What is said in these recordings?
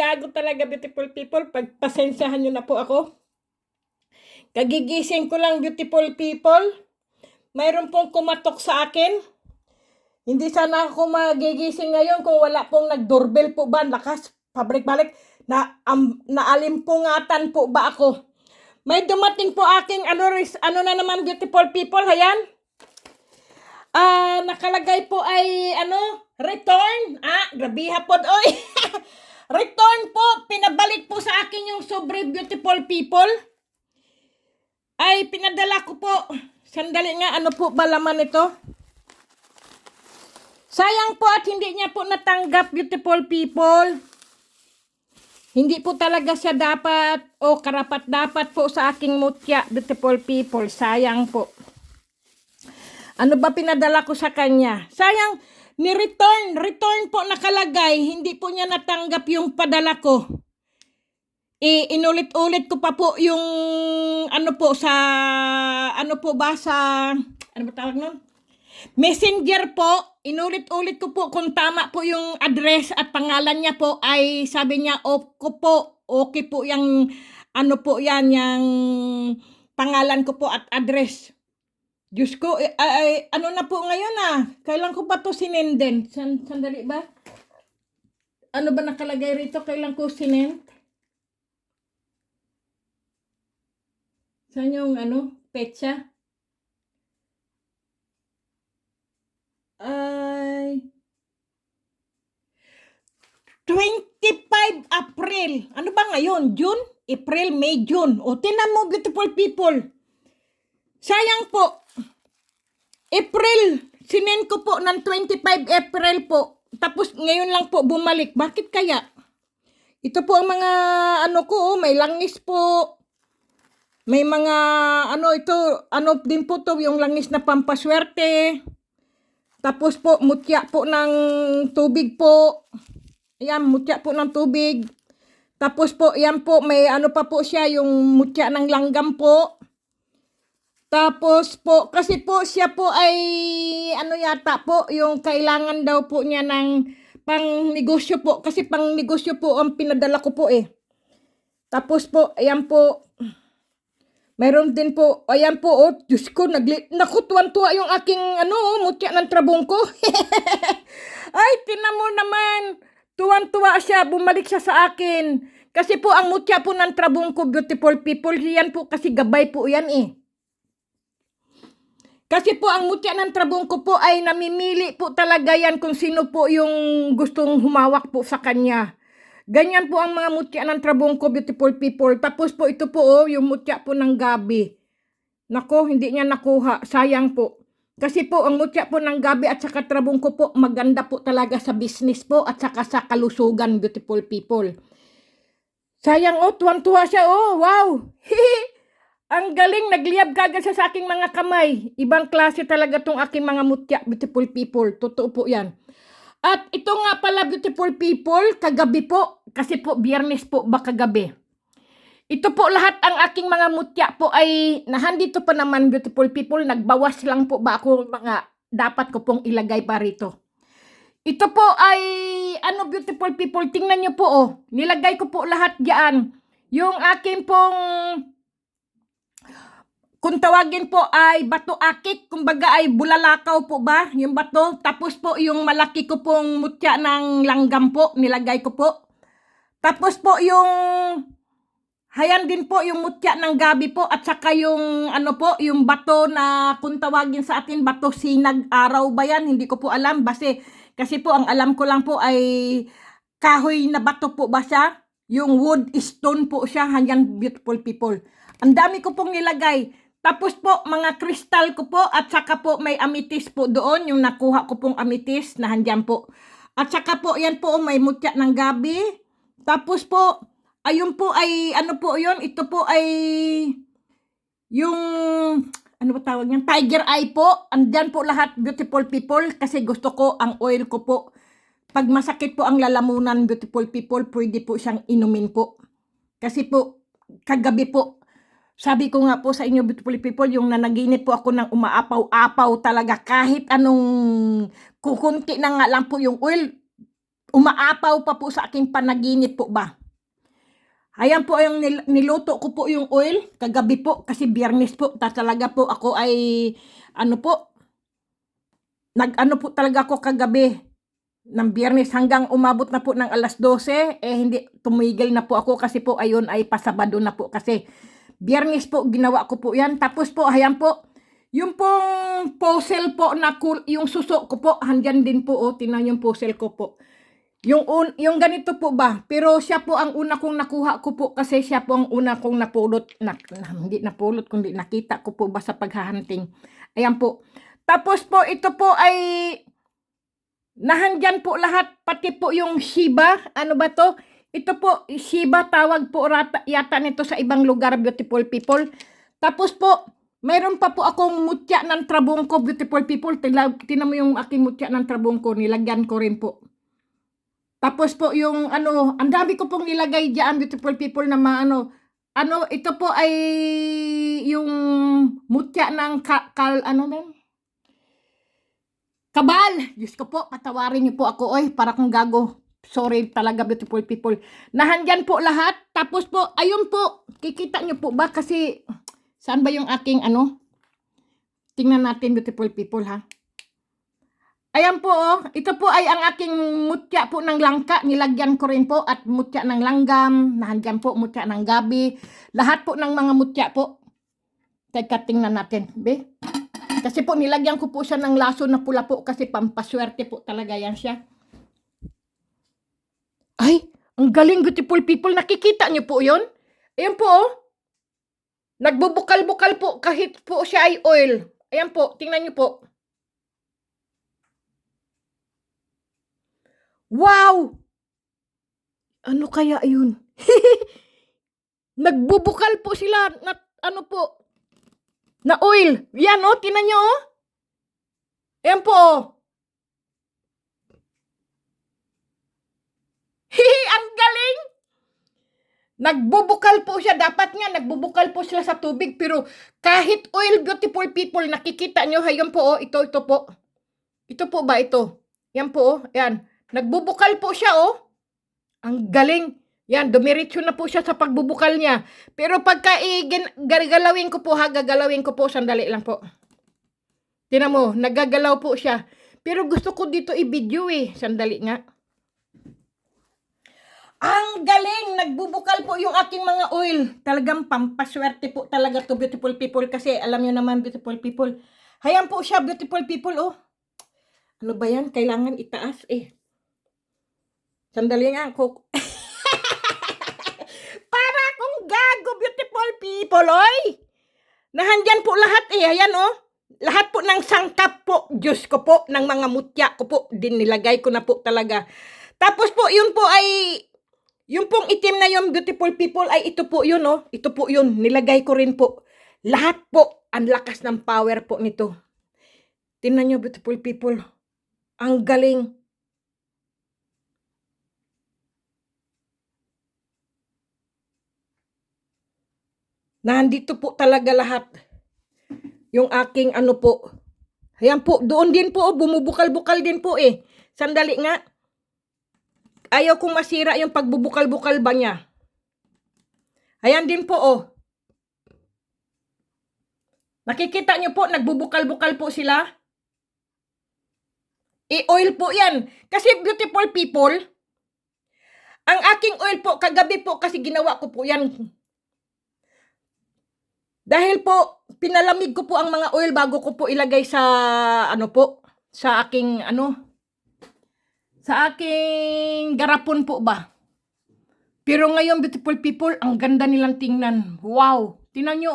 gago talaga, beautiful people. Pagpasensyahan nyo na po ako. Kagigising ko lang, beautiful people. Mayroon pong kumatok sa akin. Hindi sana ako magigising ngayon kung wala pong nag-doorbell po ba. Lakas, pabalik-balik. Naalimpungatan po ba ako? May dumating po aking ano na naman, beautiful people. Ayan. Nakalagay po ay return. Grabiha po. Oy. Return po. Pinabalik po sa akin yung sobre, beautiful people. Ay, pinadala ko po. Sandali nga, ano po ba laman ito? Sayang po at hindi niya po natanggap, beautiful people. Hindi po talaga siya dapat o karapat-dapat po sa aking mutya, beautiful people. Sayang po. Ano ba pinadala ko sa kanya? Sayang, return po nakalagay. Hindi po niya natanggap yung padala ko. Inulit-ulit ko pa po yung ano ba tawag nun? Messenger po. Inulit-ulit ko po kung tama po yung address at pangalan niya po ay sabi niya okay po yung yung pangalan ko po at address. Diyos ko, ano na po ngayon Kailan ko pa to sinenden? Sandali ba? Ano ba nakalagay rito? Kailan ko sinend? Saan yung petsa? Ay, 25 April. Ano ba ngayon? June? April, May, June. O, tinan mo, beautiful people. Sayang po. April, sinend ko po ng 25 April po. Tapos ngayon lang po bumalik. Bakit kaya? Ito po ang mga may langis po. May mga din po to, yung langis na pampaswerte. Tapos po, mutya po ng tubig po. Ayan, mutya po ng tubig. Tapos po, ayan po, may pa po siya, yung mutya ng langgam po. Tapos po, kasi po siya po ay yata po, yung kailangan daw po niya ng pang negosyo po. Kasi pang negosyo po ang pinadala ko po Tapos po, ayan po. Mayroon din po, ayan po, Diyos ko, tuwan-tuwa yung aking, mutya ng trabong ko. Ay, tinan mo naman, tuwan-tuwa siya, bumalik siya sa akin. Kasi po, ang mutya po ng trabong ko, beautiful people, yan po, kasi gabay po yan Kasi po, ang mutya ng trabong ko po ay namimili po talaga yan kung sino po yung gustong humawak po sa kanya. Ganyan po ang mga mutya ng trabong ko, beautiful people. Tapos po ito po yung mutya po ng gabi. Nako, hindi niya nakuha. Sayang po. Kasi po ang mutya po ng gabi at saka trabong ko po maganda po talaga sa business po at saka sa kalusugan, beautiful people. Sayang tuwan-tuwa siya wow. Ang galing, nagliyab kagad siya sa aking mga kamay. Ibang klase talaga tong aking mga mutya, beautiful people. Totoo po yan. At ito nga pala, beautiful people, kagabi po, kasi po Biyernes po ba kagabi. Ito po lahat ang aking mga mutya po ay nahandito pa naman, beautiful people, nagbawas lang po ba ako mga dapat ko pong ilagay pa rito. Ito po ay, beautiful people, tingnan nyo po nilagay ko po lahat diyan. Yung aking pong kung tawagin po ay bato akik, kumbaga ay bulalakaw po ba, yung bato. Tapos po yung malaki ko pong mutya ng langgam po, nilagay ko po. Tapos po yung, hayan din po yung mutya ng gabi po, at saka yung yung bato na kung tawagin sa atin, bato sinag araw ba yan, hindi ko po alam. Kasi po ang alam ko lang po ay kahoy na bato po ba siya, yung wood stone po siya, hayan beautiful people. Ang dami ko pong nilagay. Tapos po, mga kristal ko po, at saka po may amethyst po doon, yung nakuha ko pong amethyst na handyan po. At saka po, yan po, may mutya ng gabi. Tapos po, ayun po ay, po yun, ito po ay, yung, ba tawag niyan? Tiger eye po. Andyan po lahat, beautiful people, kasi gusto ko, ang oil ko po. Pag masakit po ang lalamunan, beautiful people, pwede po siyang inumin po. Kasi po, kagabi po, sabi ko nga po sa inyo, beautiful people, yung nanaginip po ako ng umaapaw-apaw talaga kahit anong kukunti na nga lang po yung oil. umaapaw pa po sa aking panaginip po ba. Ayan po yung niluto ko po yung oil kagabi po kasi Biyernes po. Talaga po ako ay ano po, nag-ano po talaga ako kagabi ng Biyernes hanggang umabot na po ng alas 12, hindi tumigil na po ako kasi po ayun ay pasabado na po kasi Biyernes po ginawa ko po yan. Tapos po, ayan po, yung pong puzzle po na yung suso ko po, handyan din po, tinan yung puzzle ko po. Yung ganito po ba, pero siya po ang una kong nakuha ko po kasi siya po ang una kong napulot, hindi napulot kundi nakita ko po ba sa paghahunting. Ayan po. Tapos po, ito po ay nahandyan po lahat, pati po yung Shiba, ano ba to? Ito po, Shiba tawag po yata nito sa ibang lugar, beautiful people. Tapos po, mayroon pa po akong mutya ng trabong ko, beautiful people. Tinan mo yung aking mutya ng trabong ko, nilagyan ko rin po. Tapos po yung ano, ang dami ko pong nilagay diyan, beautiful people, na ito po ay yung mutya ng kabal. Diyos ko po, patawarin niyo po ako, para kung gago. Sorry talaga, beautiful people. Nahandyan po lahat. Tapos po, ayun po, kikita niyo po ba kasi, saan ba yung aking tingnan natin, beautiful people, ha? Ayan po, ito po ay ang aking mutya po ng langka, nilagyan ko rin po, at mutya ng langgam, nahandyan po, mutya ng gabi, lahat po ng mga mutya po. Teka, tingnan natin, be. Kasi po, nilagyan ko po siya ng laso na pula po, kasi pampaswerte po talaga yan siya. Ay, ang galing, beautiful people, nakikita niyo po yun? Ayan po, nagbubukal-bukal po, kahit po siya ay oil. Ayan po, tingnan niyo po. Wow! Ano kaya yun? Nagbubukal po sila na na oil. Yan tingnan nyo Yan po ang galing! Nagbubukal po siya. Dapat nga nagbubukal po sila sa tubig, pero kahit oil, beautiful people, nakikita nyo, hayon po ito po. Ito po ba ito? Yan po yan. Nagbubukal po siya Ang galing. Yan, dumiretso na po siya sa pagbubukal niya. Pero pagka gagalawin ko po gagalawin ko po, sandali lang po. Tingnan mo, nagagalaw po siya. Pero gusto ko dito i-video sandali nga. Ang galing, nagbubukal po yung aking mga oil. Talagang pampaswerte po talaga to, beautiful people, kasi alam niyo naman, beautiful people. Hayan po siya, beautiful people, Ano ba yan? Kailangan itaas Sandali nga ako. Para akong gago, beautiful people, Nahandyan po lahat ayan Lahat po ng sangkap po, Diyos ko po, ng mga mutya ko po, nilagay ko na po talaga. Tapos po, yun po ay, yung pong itim na yung beautiful people ay ito po yun, Ito po yun, nilagay ko rin po. Lahat po, ang lakas ng power po nito. Tingnan nyo, beautiful people. Ang galing. Nandito po talaga lahat. Yung aking po. Ayan po, doon din po, bumubukal-bukal din po Sandali nga. Ayaw kong masira yung pagbubukal-bukal ba niya. Ayan din po Nakikita nyo po, nagbubukal-bukal po sila. Oil po yan. Kasi beautiful people, ang aking oil po, kagabi po kasi ginawa ko po yan. Dahil po, pinalamig ko po ang mga oil bago ko po ilagay sa, sa aking, sa aking garapon po ba. Pero ngayon, beautiful people, ang ganda nilang tingnan. Wow! Tingnan nyo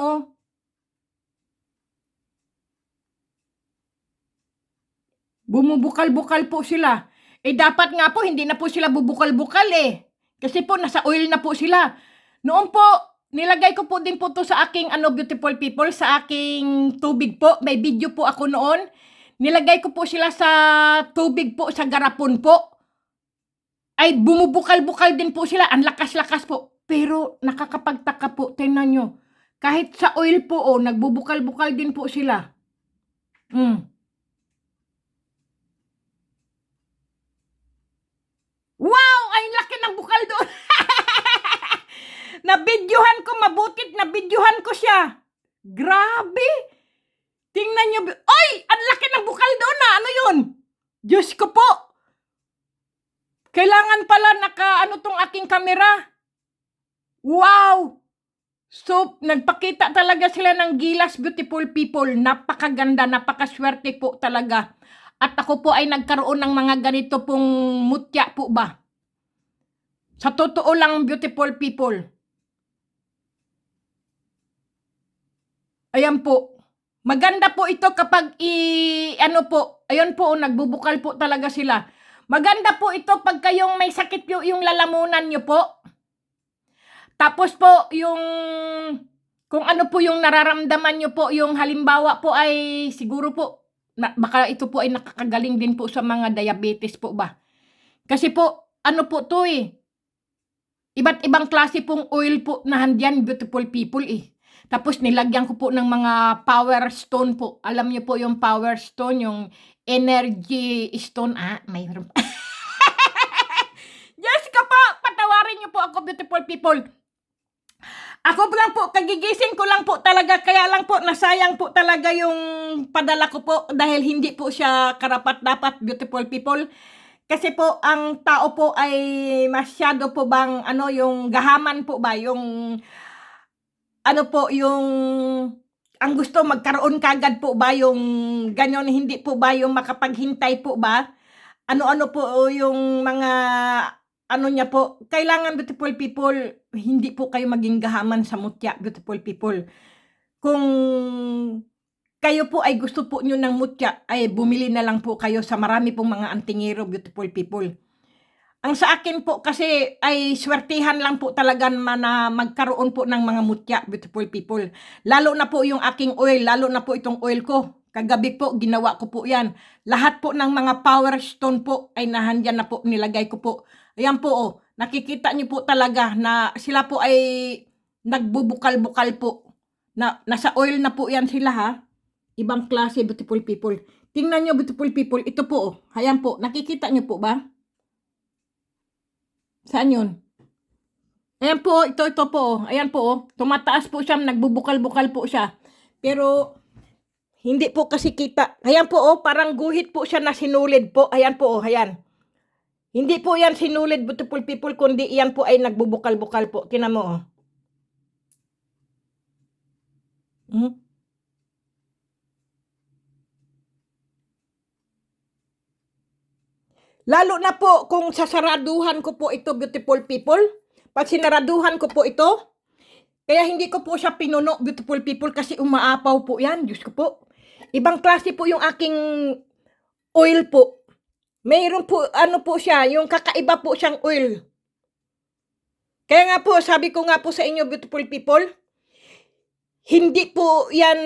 Bumubukal-bukal po sila. Dapat nga po, hindi na po sila bubukal-bukal Kasi po, nasa oil na po sila. Noon po, nilagay ko po din po to sa aking, beautiful people, sa aking tubig po. May video po ako noon. Nilagay ko po sila sa tubig po, sa garapon po. Ay, bumubukal-bukal din po sila. Ang lakas-lakas po. Pero, nakakapagtaka po. Tingnan nyo. Kahit sa oil po, nagbubukal-bukal din po sila. porkit nabidyohan ko siya. Grabe! Tingnan nyo. Oy! Ang laki ng bukal doon na. Ano yun? Diyos ko po. Kailangan pala ano tong aking kamera. Wow! So, nagpakita talaga sila ng gilas, beautiful people. Napakaganda, napakaswerte po talaga. At ako po ay nagkaroon ng mga ganito pong mutya po ba. Sa totoo lang, beautiful people. Ayan po. Maganda po ito kapag ano po, ayun po, nagbubukal po talaga sila. Maganda po ito pag kayong may sakit yung lalamunan nyo po. Tapos po, kung ano po yung nararamdaman nyo po, yung halimbawa po ay siguro po, baka ito po ay nakakagaling din po sa mga diabetes po ba. Kasi po, ano po to iba't ibang klase pong oil po na handyan, beautiful people Tapos nilagyan ko po ng mga power stone po. Alam niyo po yung power stone, yung energy stone. Mayroon pa. Yes ka po! Patawarin niyo po ako, beautiful people. Ako lang po, kagigising ko lang po talaga, kaya lang po nasayang po talaga yung padala ko po dahil hindi po siya karapat-dapat, beautiful people. Kasi po, ang tao po ay masyado po bang, yung gahaman po ba, yung, ang gusto magkaroon kagad po ba, yung ganyan, hindi po ba yung makapaghintay po ba? Ano-ano po yung mga, niya po, kailangan, beautiful people, hindi po kayo maging gahaman sa mutya, beautiful people. Kung kayo po ay gusto po nyo ng mutya, ay bumili na lang po kayo sa marami pong mga antingero, beautiful people. Ang sa akin po kasi ay swertihan lang po talaga na magkaroon po ng mga mutya, beautiful people. Lalo na po yung aking oil, lalo na po itong oil ko. Kagabi po, ginawa ko po yan. Lahat po ng mga power stone po ay nahandyan na po, nilagay ko po. Ayan po, nakikita niyo po talaga na sila po ay nagbubukal-bukal po. Nasa oil na po yan sila ha. Ibang klase, beautiful people. Tingnan niyo, beautiful people, ito po ayan po, nakikita niyo po ba? Saan yun? Ayan po, ito po ayan po tumataas po siya, nagbubukal-bukal po siya. Pero hindi po kasi kita. Ayan po parang guhit po siya na sinulid po. Ayan po ayan. Hindi po yan sinulid, beautiful people, kundi yan po ay nagbubukal-bukal po. Tingnan mo Lalo na po kung sasaraduhan ko po ito, beautiful people. Pag sinaraduhan ko po ito, kaya hindi ko po siya pinuno, beautiful people, kasi umaapaw po yan. Diyos ko po. Ibang klase po yung aking oil po. Mayroon po, po siya, yung kakaiba po siyang oil. Kaya nga po, sabi ko nga po sa inyo, beautiful people, hindi po yan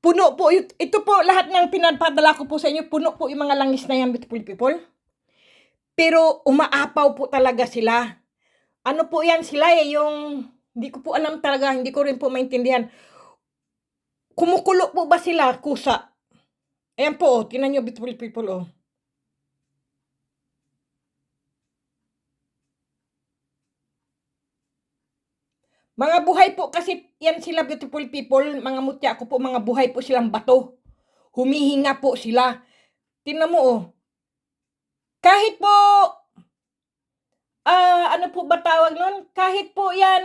puno po. Ito po, lahat ng pinapadala ko po sa inyo, puno po yung mga langis na yan, beautiful people. Pero umaapaw po talaga sila. Ano po yan sila yung, hindi ko po alam talaga, hindi ko rin po maintindihan. Kumukulo po ba sila, kusa? Ayan po, tingnan nyo, beautiful people, Mga buhay po kasi yan sila, beautiful people, mga mutya ko po, mga buhay po silang bato. Humihinga po sila. Tingnan mo Kahit po, ano po ba tawag nun? Kahit po yan,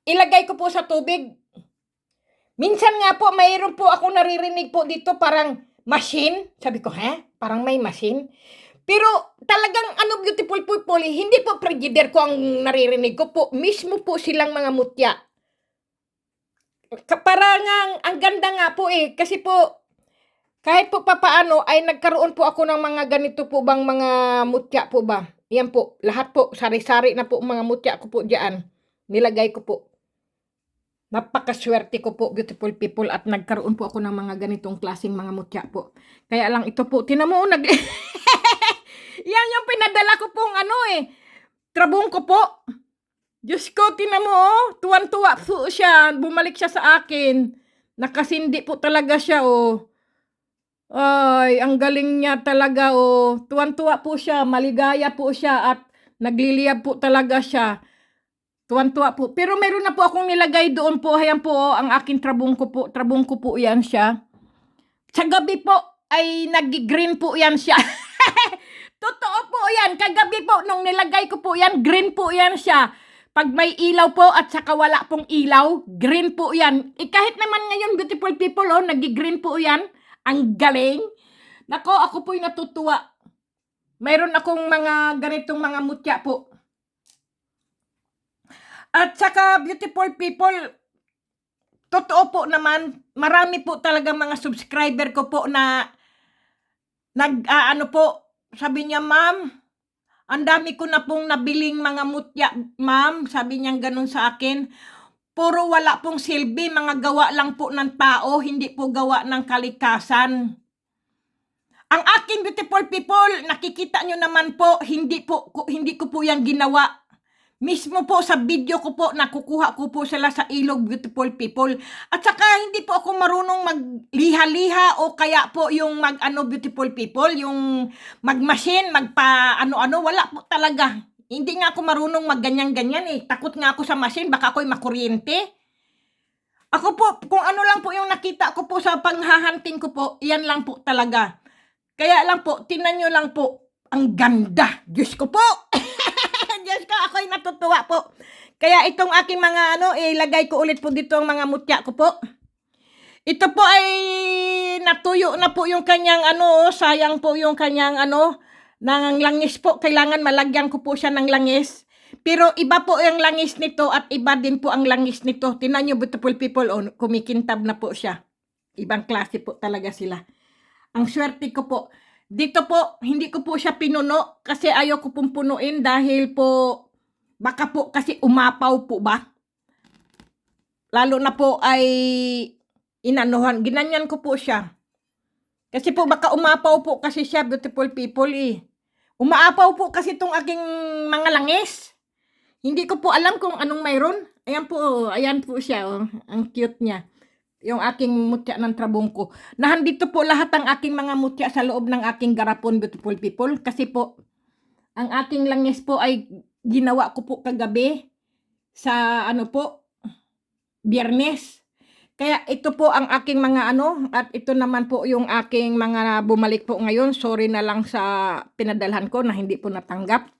ilagay ko po sa tubig. Minsan nga po, mayroon po ako naririnig po dito parang machine. Sabi ko, parang may machine. Pero talagang beautiful people, hindi po frigider ko ang naririnig ko po. Mismo po silang mga mutya. Parang ang ganda nga po kasi po, kahit po papaano ay nagkaroon po ako ng mga ganito po bang mga mutya po ba. Yan po, lahat po, sari-sari na po mga mutya ko po diyan. Nilagay ko po. Napakaswerte ko po, beautiful people, at nagkaroon po ako ng mga ganitong klaseng mga mutya po. Kaya lang ito po, tinan mo, yan yung pinadala ko pong trabong ko po. Diyos ko, tinan mo, tuwan-tuwa po siya, bumalik siya sa akin. Nakasindi po talaga siya, Ay, ang galing niya talaga, tuwan-tuwa po siya, maligaya po siya, at Nagliliyab po talaga siya. Tuwan-tuwa po. Pero meron na po akong nilagay doon po. Ayan po, ang aking trabungko po. Trabungko po yan siya. Sa gabi po, ay nag-green po yan siya. Totoo po yan. Kagabi po, nung nilagay ko po yan, green po yan siya. Pag may ilaw po at saka wala pong ilaw, green po yan. Kahit naman ngayon, beautiful people, nag-green po yan. Ang galing. Nako, ako po'y natutuwa. Mayroon akong mga ganitong mga mutya po. At saka, beautiful people, totoo po naman, marami po talaga mga subscriber ko po na sabi niya, ma'am, ang dami ko na pong nabiling mga mutya, ma'am, sabi niya ganun sa akin. Puro wala pong silbi, mga gawa lang po ng tao, hindi po gawa ng kalikasan. Ang aking beautiful people, nakikita nyo naman po, hindi ko po yan ginawa. Mismo po sa video ko po, nakukuha ko po sila sa ilog, beautiful people. At saka hindi po ako marunong magliha-liha o kaya po yung beautiful people, yung magmachine, magpa-ano-ano, wala po talaga. Hindi nga ako marunong magganyan-ganyan eh. Takot nga ako sa machine, baka ako'y makuryente. Ako po, kung ano lang po yung nakita ko po sa panghahunting ko po, yan lang po talaga. Kaya lang po, tinan nyo lang po, ang ganda. Diyos ko po! Diyos ko, ako'y natutuwa po. Kaya itong aking mga ilagay ko ulit po dito ang mga mutya ko po. Ito po ay natuyo na po yung kanyang sayang po yung kanyang ng langis po. Kailangan malagyan ko po siya ng langis. Pero iba po yung langis nito at iba din po ang langis nito. Tinan nyo, beautiful people, kumikintab na po siya. Ibang klase po talaga sila. Ang swerte ko po. Dito po, hindi ko po siya pinuno kasi ayaw ko pong punuin dahil po, baka po kasi umapaw po ba? Lalo na po ay ginanyan ko po siya. Kasi po baka umapaw po kasi siya, beautiful people eh. Umaapaw po kasi itong aking mga langis. Hindi ko po alam kung anong mayroon. Ayan po siya, ang cute niya. Yung aking mutya ng trabungko. Nahandito po lahat ang aking mga mutya sa loob ng aking garapon, beautiful people. Kasi po, ang aking langis po ay ginawa ko po kagabi sa Biyernes. Kaya ito po ang aking mga at ito naman po yung aking mga bumalik po ngayon. Sorry na lang sa pinadalhan ko na hindi po natanggap.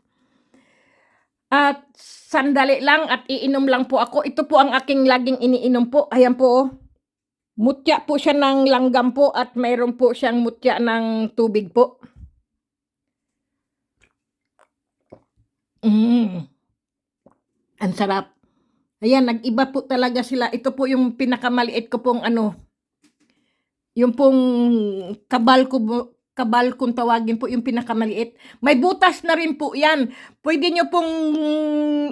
At sandali lang at iinom lang po ako. Ito po ang aking laging iniinom po. Ayan po mutya po siya ng langgam po at mayroon po siyang mutya ng tubig po. Ang sarap. Ayan, nag-iba po talaga sila. Ito po yung pinakamaliit ko pong yung pong kabal kung tawagin po, yung pinakamaliit. May butas na rin po yan. Pwede nyo pong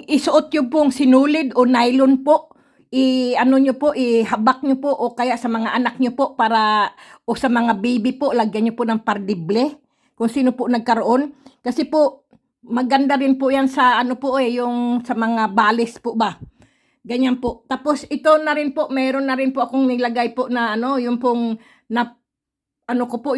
isuot yung pong sinulid o nylon po. Nyo po, ihabak nyo po o kaya sa mga anak nyo po o sa mga baby po, lagyan nyo po ng pardible kung sino po nagkaroon. Kasi po, maganda rin po yan sa yung sa mga balis po ba. Ganyan po. Tapos ito na rin po, meron na rin po akong nilagay po na yung pong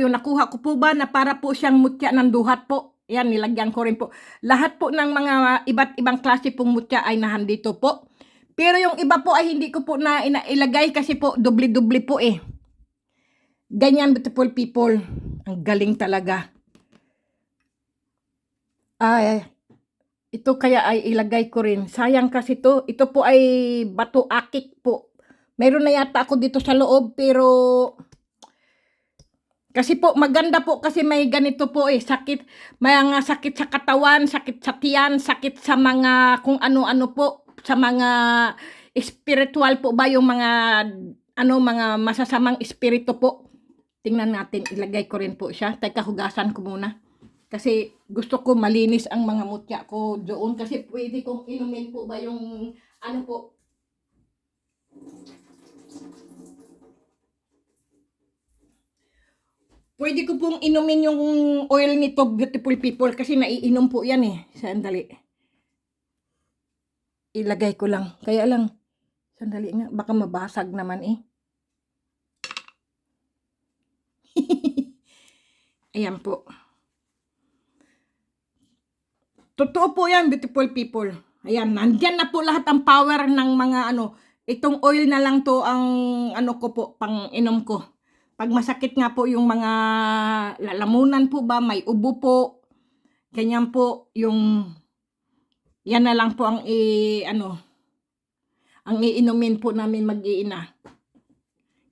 yung nakuha ko po ba na para po siyang mutya ng duhat po. Yan, nilagyan ko rin po. Lahat po ng mga iba't ibang klase pong mutya ay nahandito po. Pero yung iba po ay hindi ko po na ilagay kasi po dubli-dubli po eh. Ganyan, beautiful people. Ang galing talaga. Ay, ito kaya ay ilagay ko rin. Sayang kasi to. Ito po ay bato akik po. Mayroon na yata ako dito sa loob pero kasi po maganda po kasi may ganito po eh. Sakit, mga sakit sa katawan, sakit sa tiyan, sakit sa mga kung ano-ano po. Sa mga spiritual po ba yung mga mga masasamang espiritu po. Tingnan natin, ilagay ko rin po siya. Teka, hugasan ko muna. Kasi gusto ko malinis ang mga mutya ko doon. Kasi pwede kong inumin po ba yung po. Pwede ko pong inumin yung oil nito, beautiful people. Kasi naiinom po yan eh. Sandali. Ilagay ko lang. Kaya lang, sandali nga, baka mabasag naman eh. Ayan po. Totoo po yan, beautiful people. Ayan, nandyan na po lahat ang power ng mga ano. Itong oil na lang to ang ano ko po, pang inom ko. Pag masakit nga po yung mga lalamunan po ba, may ubo po, ganyan po, yung yan na lang po ang ang iinumin po namin mag-iina.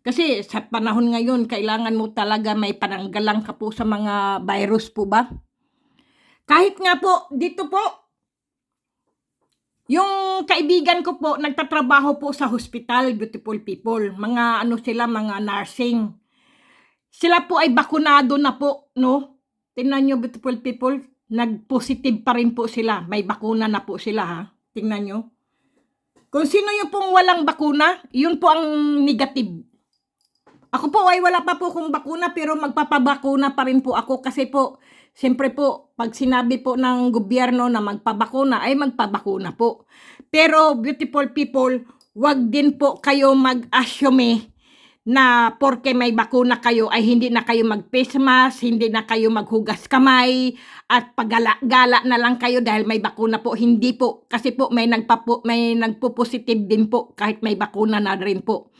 Kasi sa panahon ngayon, kailangan mo talaga may pananggalang ka po sa mga virus po ba? Kahit nga po, dito po, yung kaibigan ko po, nagtatrabaho po sa hospital, beautiful people. Mga ano sila, mga nursing. Sila po ay bakunado na po, no? Tingnan nyo, beautiful people, nag-positive pa rin po sila. May bakuna na po sila, ha? Tingnan nyo. Kung sino yung pong walang bakuna, yun po ang negative. Ako po ay wala pa po kong bakuna pero magpapabakuna pa rin po ako kasi po, siyempre po, pag sinabi po ng gobyerno na magpabakuna, ay magpabakuna po. Pero beautiful people, wag din po kayo mag-assume na porke may bakuna kayo ay hindi na kayo mag-face mask, hindi na kayo maghugas kamay, at paggala-gala na lang kayo dahil may bakuna po. Hindi po. Kasi po may nagpo-positive din po kahit may bakuna na rin po.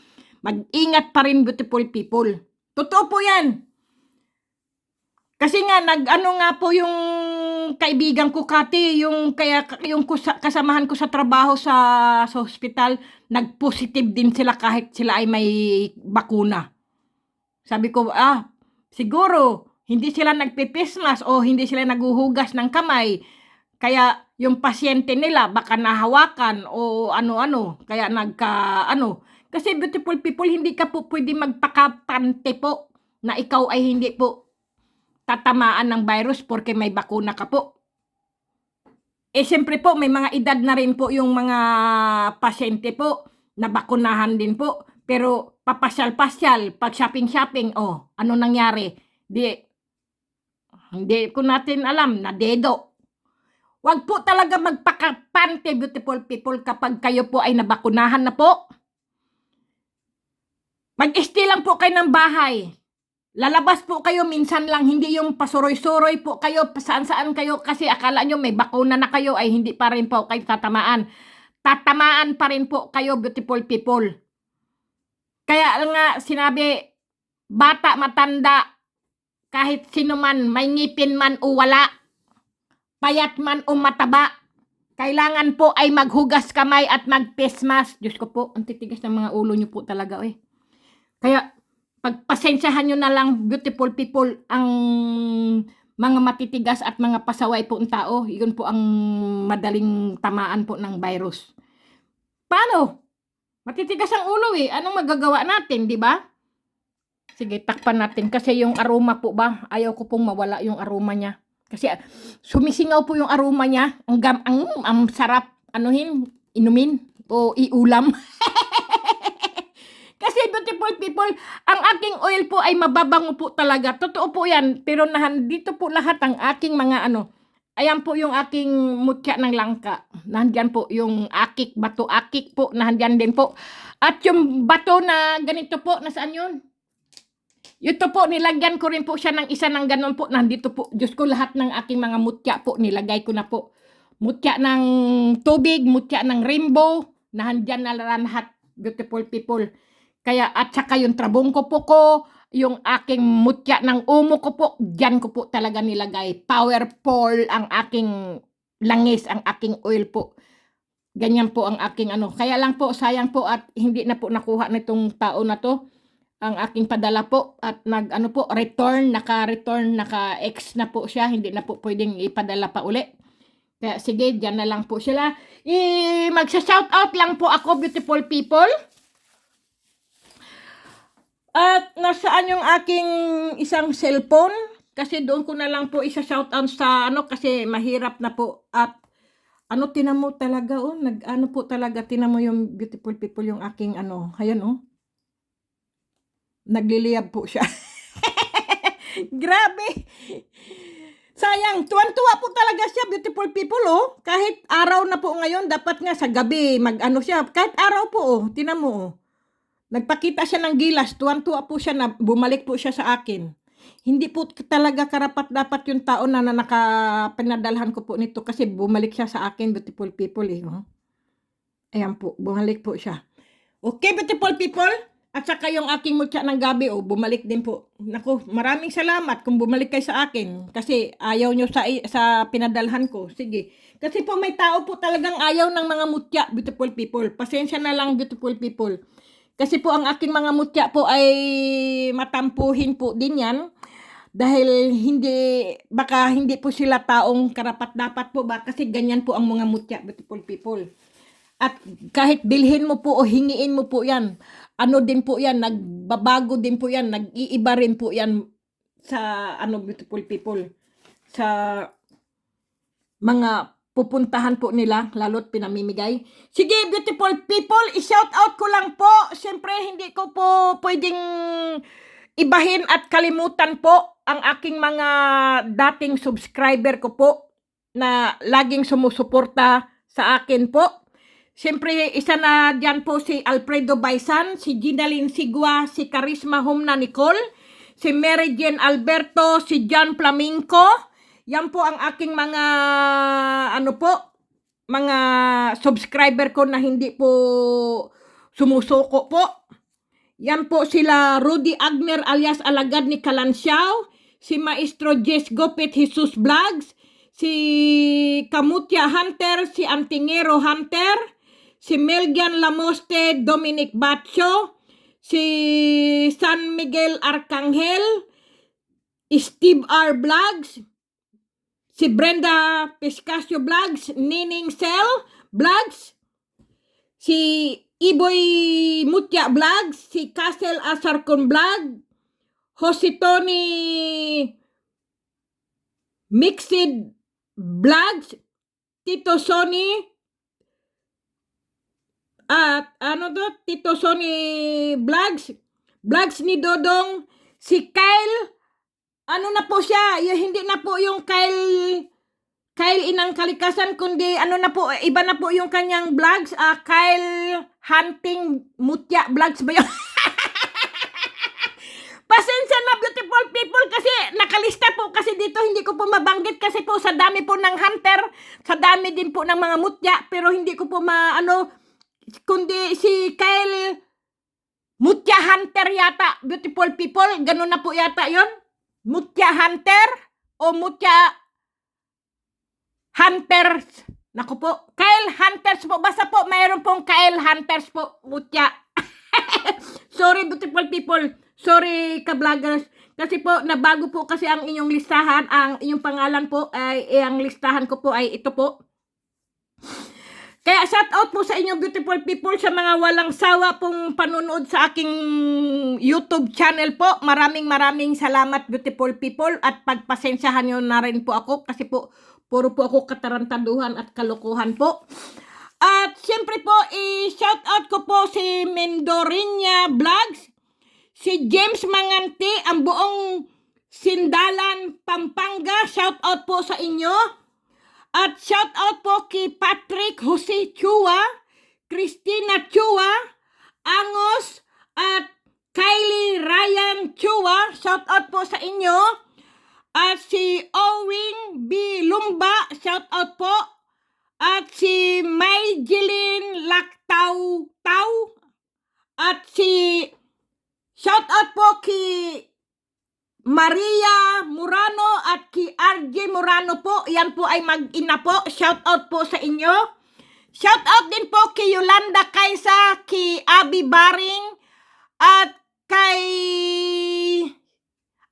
Mag-ingat pa rin, beautiful people. Totoo po yan. Kasi nga, nag-ano nga po yung kaibigan ko, Kati, yung kasamahan ko sa trabaho sa hospital, nag-positive din sila kahit sila ay may bakuna. Sabi ko, siguro, hindi sila nagpipismas o hindi sila naguhugas ng kamay. Kaya yung pasyente nila baka nahawakan o ano-ano. Kaya Kasi beautiful people, hindi ka po pwede magpakapante po na ikaw ay hindi po tatamaan ng virus porque may bakuna ka po. Siyempre po, may mga edad na rin po yung mga pasyente po na bakunahan din po. Pero papasyal-pasyal, pag shopping-shopping, ano nangyari? Hindi ko natin alam, na dedo. Wag po talaga magpakapante, beautiful people, kapag kayo po ay nabakunahan na po. Mag-stay lang po kayo ng bahay. Lalabas po kayo minsan lang, hindi yung pasuroy-suroy po kayo, saan-saan kayo, kasi akala nyo may bakuna na kayo, ay hindi pa rin po kayo tatamaan. Tatamaan pa rin po kayo, beautiful people. Kaya nga sinabi, bata, matanda, kahit sino man, may ngipin man o wala, payat man o mataba, kailangan po ay maghugas kamay at mag-face mask. Diyos ko po, ang titigas ng mga ulo nyo po talaga Kaya, pagpasensyahan nyo na lang, beautiful people, ang mga matitigas at mga pasaway po ang tao. Yun po ang madaling tamaan po ng virus. Paano? Matitigas ang ulo Anong magagawa natin, di ba? Sige, takpan natin. Kasi yung aroma po ba, ayaw ko pong mawala yung aroma niya. Kasi sumisingaw po yung aroma niya. Ang sarap, inumin o iulam. Kasi beautiful people, ang aking oil po ay mababango po talaga. Totoo po yan. Pero dito po lahat ang aking mga Ayan po yung aking mutya ng langka. Nandyan po yung bato akik po. Nandyan din po. At yung bato na ganito po, nasaan yun? Ito po, nilagyan ko rin po siya ng isa ng ganon po. Nandito po, Diyos ko, lahat ng aking mga mutya po, nilagay ko na po. Mutya ng tubig, mutya ng rainbow. Nandyan na lahat, beautiful people. Kaya at saka yung trabong ko, yung aking mutya ng umo ko po, dyan ko po talaga nilagay. Powerful ang aking langis, ang aking oil po. Ganyan po ang aking Kaya lang po, sayang po at hindi na po nakuha nitong tao na to. Ang aking padala po at return, naka-ex na po siya. Hindi na po pwedeng ipadala pa uli. Kaya sige, dyan na lang po sila. Magsa-shoutout lang po ako, beautiful people. At nasaan yung aking isang cellphone? Kasi doon ko na lang po isa-shoutout sa kasi mahirap na po. At tinan mo talaga po talaga, tinan mo yung beautiful people yung aking ayun nagliliyab po siya. Grabe. Sayang, tuwan-tuwa po talaga siya, beautiful people Kahit araw na po ngayon, dapat nga sa gabi siya. Kahit araw po tinan mo Nagpakita siya ng gilas, tuwan-tuwa po siya na bumalik po siya sa akin. Hindi po talaga karapat-dapat yung tao na pinadalhan ko po nito kasi bumalik siya sa akin, beautiful people, eh, oh. Ayan po, bumalik po siya. Okay, beautiful people? At saka yung aking mutya ng gabi, oh, bumalik din po. Naku, maraming salamat kung bumalik kayo sa akin. Kasi ayaw nyo sa pinadalhan ko. Sige. Kasi po may tao po talagang ayaw ng mga mutya, beautiful people. Pasensya na lang, beautiful people. Kasi po ang aking mga mutya po ay matampuhin po din yan. Dahil baka hindi po sila taong karapat-dapat po ba? Kasi ganyan po ang mga mutya, beautiful people. At kahit bilhin mo po o hingiin mo po yan, ano din po yan, nagbabago din po yan, nag-iiba rin po yan sa beautiful people. Sa mga pupuntahan po nila, lalo't pinamimigay. Sige, beautiful people, i-shout out ko lang po. Siyempre, hindi ko po pwedeng ibahin at kalimutan po ang aking mga dating subscriber ko po na laging sumusuporta sa akin po. Siyempre, isa na dyan po si Alfredo Baisan, si Ginalyn Sigua, si Charisma Humna Nicole, si Mary Jane Alberto, si John Flamenco. Yan po ang aking mga mga subscriber ko na hindi po sumusuko po. Yan po sila Rudy Agner alias Alagad ni Kalansiaw, si Maestro Jess Gopet Jesus Vlogs, si Kamutya Hunter, si Antingero Hunter, si Melgian Lamoste, Dominic Batcho, si San Miguel Arcangel, Steve R. Vlogs, si Brenda Piscasio Vlogs, Nining Cell Vlogs, si Iboy Mutya Vlogs, si Castle Asarcon Vlog, Jose Tony Mixed Vlogs, Tito Sony, at Tito Sony Vlogs, Vlogs ni Dodong, si Kyle, na po siya, hindi na po yung Kyle Inang Kalikasan, kundi na po, iba na po yung kanyang vlogs, Kyle Hunting Mutya Vlogs ba yun? Pasensya na, beautiful people, kasi nakalista po kasi dito, hindi ko po mabanggit kasi po sa dami po ng hunter, sa dami din po ng mga mutya, pero hindi ko po kundi si Kyle Mutya Hunter yata, beautiful people, ganun na po yata yon. Mutya Hunter o Mutya Hunters. Naku po, Kyle Hunters po, basta po mayroon pong Kyle Hunters po, mutya. Sorry, beautiful people, sorry ka-vloggers, kasi po nabago po kasi ang inyong listahan, ang inyong pangalan po ay ang listahan ko po ay ito po. Kaya shout out po sa inyo, beautiful people, sa mga walang sawa pong panunood sa aking YouTube channel po. Maraming salamat, beautiful people, at pagpasensyahan nyo na rin po ako kasi po puro po ako katarantaduhan at kalokohan po. At siyempre po, i-shout out ko po si Mendorinya Vlogs, si James Manganti, ang buong Sindalan, Pampanga. Shout out po sa inyo. At shout out po kay Patrick Jose Chua, Christina Chua, Angos, at Kylie Ryan Chua. Shout out po sa inyo. At si Owing B. Lumba, shout out po. At si Mayjelin Laktaw-Taw. At si shout out po kay Maria Murano at kay RJ Murano po. Yan po ay mag-ina po. Shout out po sa inyo. Shout out din po kay Yolanda Kaisa, kay Abby Baring, at kay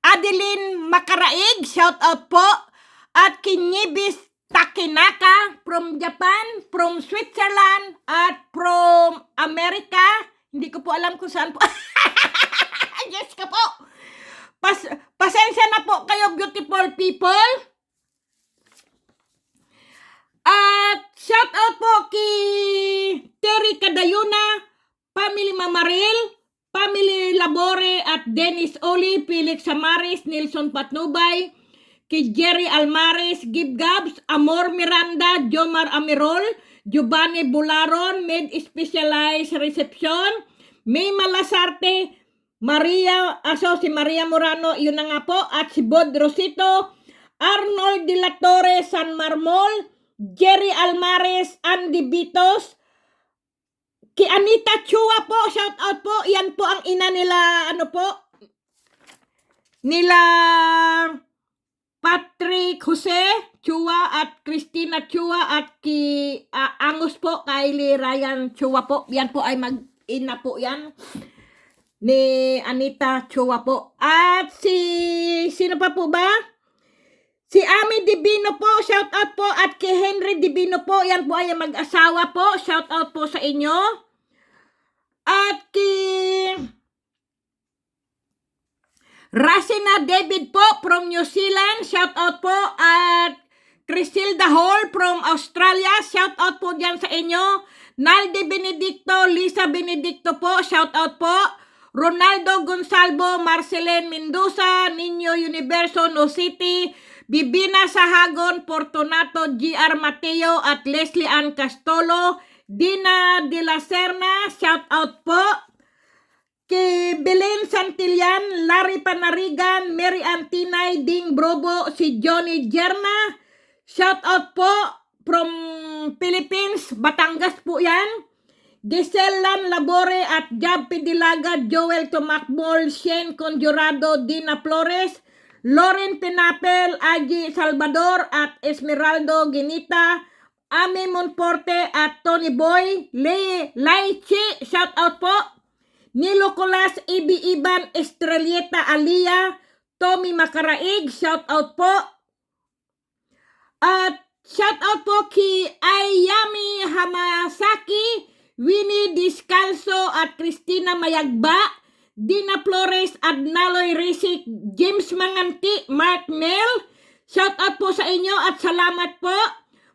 Adeline Makaraig. Shout out po. At kay Nibis Takinaka from Japan, from Switzerland, at from America. Hindi ko po alam kung saan po. Yes ka po. Pasensya na po kayo, beautiful people. At shout out po kay Terry Cadayuna, Family Mamaril, Family Labore, at Dennis Oli, Felix Samaris, Nelson Patnubay, kay Jerry Almares, Gib Gabs, Amor Miranda, Jomar Amirol, Giovanni Bularon, Med Specialized Reception, May Malasarte, si Maria Morano, yun na nga po, at si Bod Rosito, Arnold de la Torre San Marmol, Jerry Almares, Andy Bitos, ki Anita Chua po, shout out po, yan po ang ina nila, nila Patrick Jose Chua at Christina Chua at Angus po, Kylie Ryan Chua po, yan po ay mag-ina po yan ni Anita Chua po. At sino pa po ba? Si Ami Divino po, shout out po, at kay Henry Divino po, yan po ay mag-asawa po, shout out po sa inyo. At kay Rasina David po from New Zealand, shout out po, at Crisilda Hall from Australia, shout out po dyan sa inyo. Naldi Benedicto, Lisa Benedicto po, shout out po. Ronaldo Gonsalvo, Marcelen Mendoza, Niño Universo, No City, Bibina Sahagon, Fortunato G.R. Mateo at Leslie Ann Castolo, Dina de la Serna, shout out po. Kay Belen Santillan, Larry Panarigan, Mary Antinay, Ding Brobo, si Johnny Jerna, shout out po from Philippines, Batangas po yan. Giselan Labore at Jab Pidilaga, Joel Tomacbol, Shane Conjurado, Dina Flores, Lauren Pinapel, Aji Salvador at Esmeraldo Ginita, Ame Monforte at Tony Boy, Laichi, shout out po. Nilo Colas, Ibi Iban, Estrelleta Alia, Tommy Makaraig, shout out po. At shout out po kay Ayami Hamasaki, Winnie Discalso at Christina Mayagba, Dina Flores, Adnaloy Risik, James Manganti, Mark Mel, shout out po sa inyo at salamat po.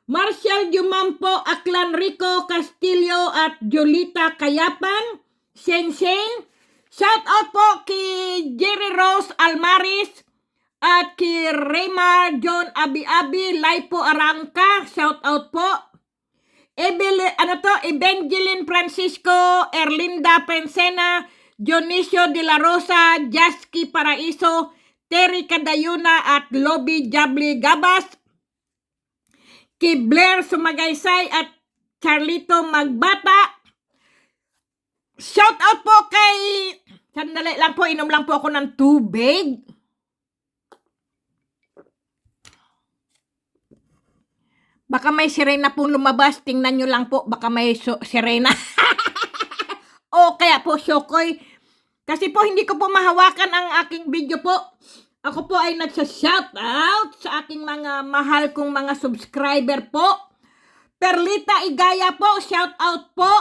Marcial Jumampo, Aklan Rico Castillo at Jolita Kayapan, Seng Seng, shout out po kay Jerry Rose Almaris at kay Raymar John Abi-Abi, Laipo Arangka, shout out po. Evangeline Francisco, Erlinda Pensena, Dionisio de la Rosa, Jaski Paraiso, Terry Cadayuna at Lobby Jabli Gabas, kay Blair Sumagaysay at Charlito Magbata. Shout out po kay, sandali lang po, inom lang po ako ng tubig. Baka may sirena pong lumabas, tingnan nyo lang po, baka may sirena. O kaya po Shokoy, kasi po hindi ko po mahawakan ang aking video po. Ako po ay nagsa-shoutout sa aking mga mahal kong mga subscriber po. Perlita Igaya po, shoutout po.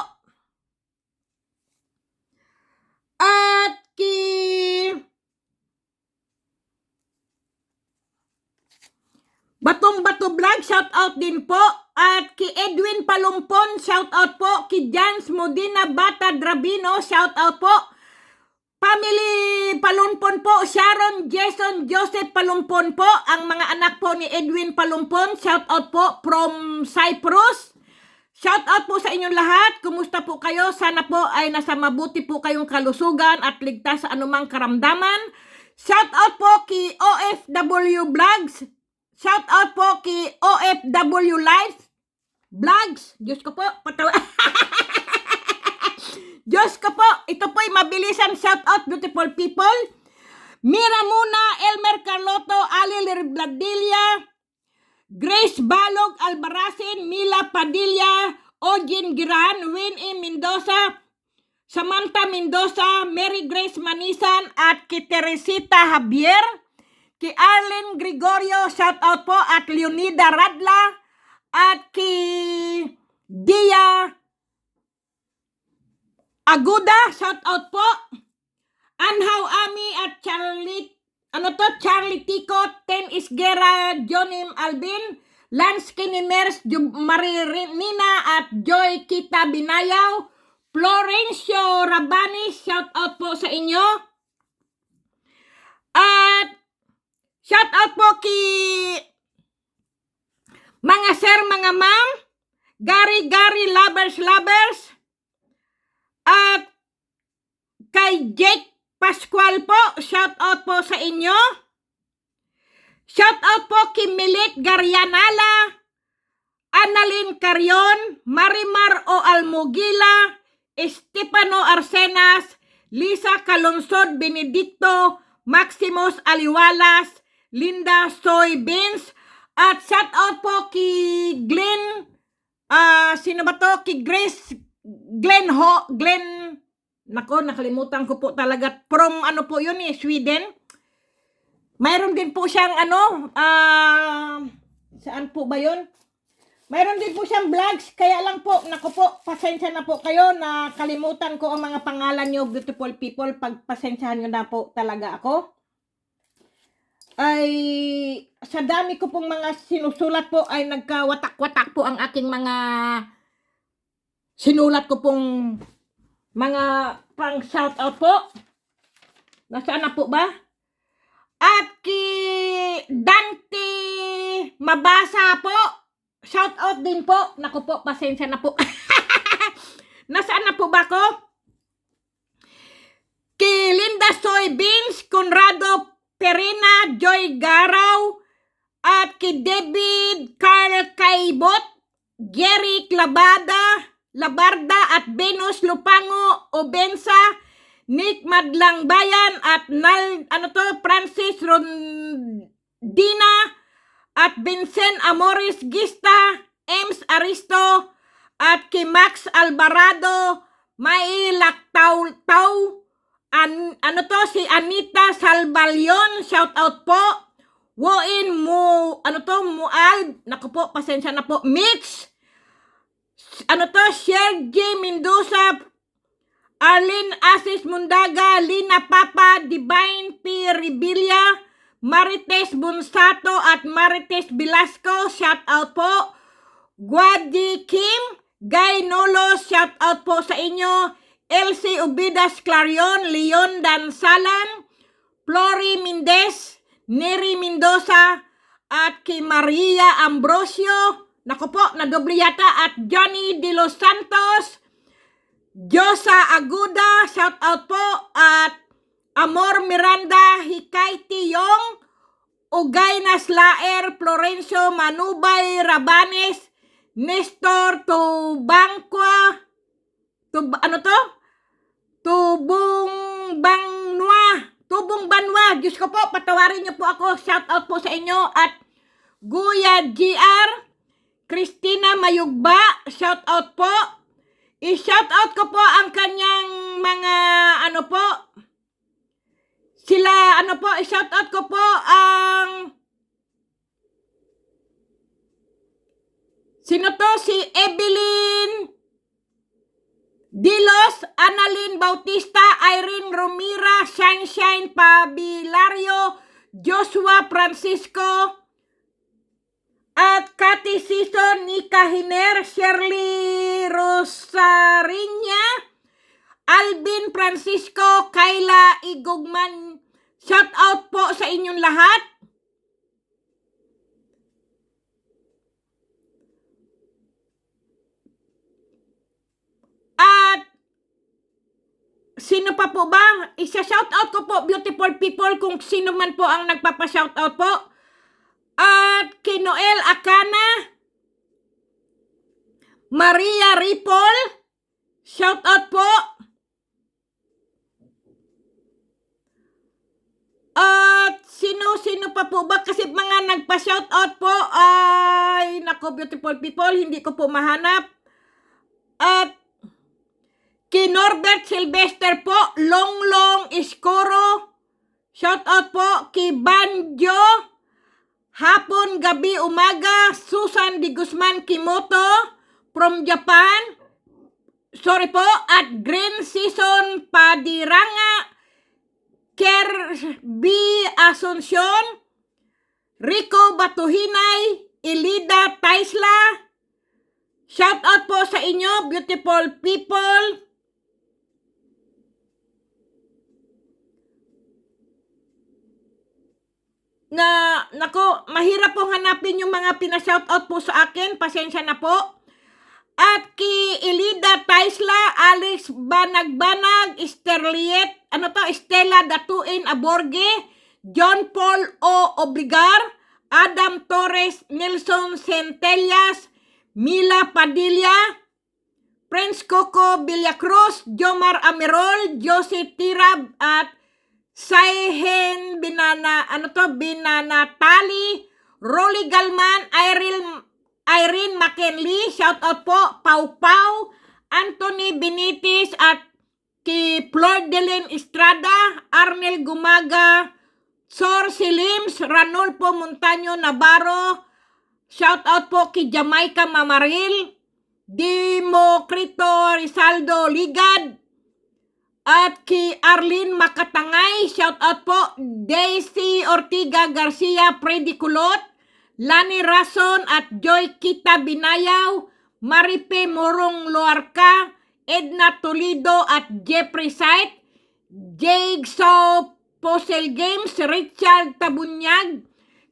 At Batong Bato Vlog, shout out din po. At ki Edwin Palumpon, shout out po. Ki Jans Modina Bata Drabino, shout out po. Family Palumpon po, Sharon, Jason, Joseph Palumpon po. Ang mga anak po ni Edwin Palumpon, shout out po from Cyprus. Shout out po sa inyong lahat. Kumusta po kayo? Sana po ay nasa mabuti po kayong kalusugan at ligtas sa anumang karamdaman. Shout out po ki OFW Vlogs. Shout out po kay OFW Life Vlogs. Diyos ko po, patawa. Diyos ko po, ito po'y mabilisan shout out, beautiful people. Mira Muna, Elmer Carloto, Ali Lirbladilla, Grace Balog Albarasin, Mila Padilla, Ojin Giran, Winnie Mendoza, Samantha Mendoza, Mary Grace Manisan, at kay Teresita Javier, kay Arlene Gregorio, shout out po, at Leonida Radla, at kay Dia Aguda, shout out po, Anhaw Ami at Charlie Tico, Ten Isguera, Johnny Albin, Lance Kinimers, Marinina at Joy Kita Binayaw, Florencio Rabani, shout out po sa inyo. At shout out po kay mga sir, mga ma'am, Gary Lovers, at kay Jake Pascual po, shout out po sa inyo. Shout out po kay Milit Garyanala, Annalyn Carion, Marimar O. Almogila, Estefano Arsenas, Lisa Calonsod Benedicto, Maximus Aliwalas, Linda Soy Beans, at shout out po kay Glenn, sino ba to? Kay Grace, Glenn, nako, nakalimutan ko po talaga, from ano po yun Sweden. Mayroon din po siyang saan po ba yun? Mayroon din po siyang vlogs, kaya lang po, nako po, pasensya na po kayo na kalimutan ko ang mga pangalan nyo, beautiful people, pagpasensyahan nyo na po talaga ako. Ay, sa dami ko pong mga sinusulat po, ay nagkawatak-watak po ang aking mga sinulat ko pong mga pang shoutout po. Nasaan na po ba? At kay Dante Mabasa po, shout out din po. Naku po, pasensya na po. Nasaan na po ba ko? Kay Linda Soy Beans, Conrado Perina, Joy Garaw, at kay David Carl Kaibot, Jerry Labarda, at Venus Lupango Obensa, Nick Madlang Bayan, at Francis Rondina, at Vincent Amoris Gista, Ems Aristo, at kay Max Alvarado, Mai Laktaw, si Anita Salvalion, shout out po. Woin Mual, naku po, pasensya na po. Mitch, Sergey Mendoza, Arlene Asis Mundaga, Lina Papa, Divine P. Rebilla, Marites Bonsato, at Marites Velasco, shout out po. Guadi Kim, Guy Nolo, shout out po sa inyo. Elsie Ubidas Clarion, Leon Dansalan, Flori Mendez, Neri Mendoza, at kay Maria Ambrosio, naku po, nadoble yata, at Johnny De Los Santos, Josa Aguda, shout out po, at Amor Miranda, Hikayti Yong, Ugay Naslaer, Florencio Manubay Rabanes, Nestor Tubangqua, Tubong Banwa, Diyos ko po, patawarin niyo po ako, shout out po sa inyo, at Guya GR, Christina Mayugba, shout out po. I-shout out ko po ang kanyang mga i-shout out ko po ang sino to? Si Evelyn Dilos, Annalyn Bautista, Irene Romira, Sunshine Pabilario, Joshua Francisco, at Cathy Season, Nika Hiner, Shirley Rosarinya, Alvin Francisco, Kayla Igugman, shout out po sa inyong lahat. At sino pa po ba? Isa-shoutout ko po, beautiful people, kung sino man po ang nagpapa-shoutout po. At kay Noel Akana, Maria Ripol, shoutout po. At sino pa po ba? Kasi mga nagpa-shoutout po ay, nako beautiful people, hindi ko po mahanap. At kay Norbert Sylvester po, Longlong Iskoro, shoutout po. Kay Banjo, hapon, gabi, umaga, Susan Di Guzman Kimoto from Japan, sorry po. At Green Season Padiranga, Ker B. Asuncion, Rico Batuhinay, Elida Taisla, shoutout po sa inyo, beautiful people. Nako, mahirap pong hanapin yung mga pina-shoutout po sa akin. Pasensya na po. At kay Elida Taisla, Alex Banag-Banag, Sterliet Stella Datuin Aborge, John Paul O. Obligar, Adam Torres, Nelson Centellas, Mila Padilla, Prince Coco Villacruz, Jomar Amirol, Josie Tirab, at Saihen Binanatali, Rolly Galman, Irene McKinley, shout out po, Pau Pau, Anthony Benitez, at kay Flor Delen Estrada, Arnel Gumaga, Sor Silims, Ranulfo Montaño Navarro, shout out po kay Jamaica Mamaril, Democrito Rizaldo Ligad, at kay Arlene Makatangay, shout out po, Daisy Ortiga Garcia Freddy Kulot, Lani Rason at Joy Kita Binayaw, Maripe Morong Luarca, Edna Toledo at Jeffrey Sight, Jigsaw Posel Games, Richard Tabunyag,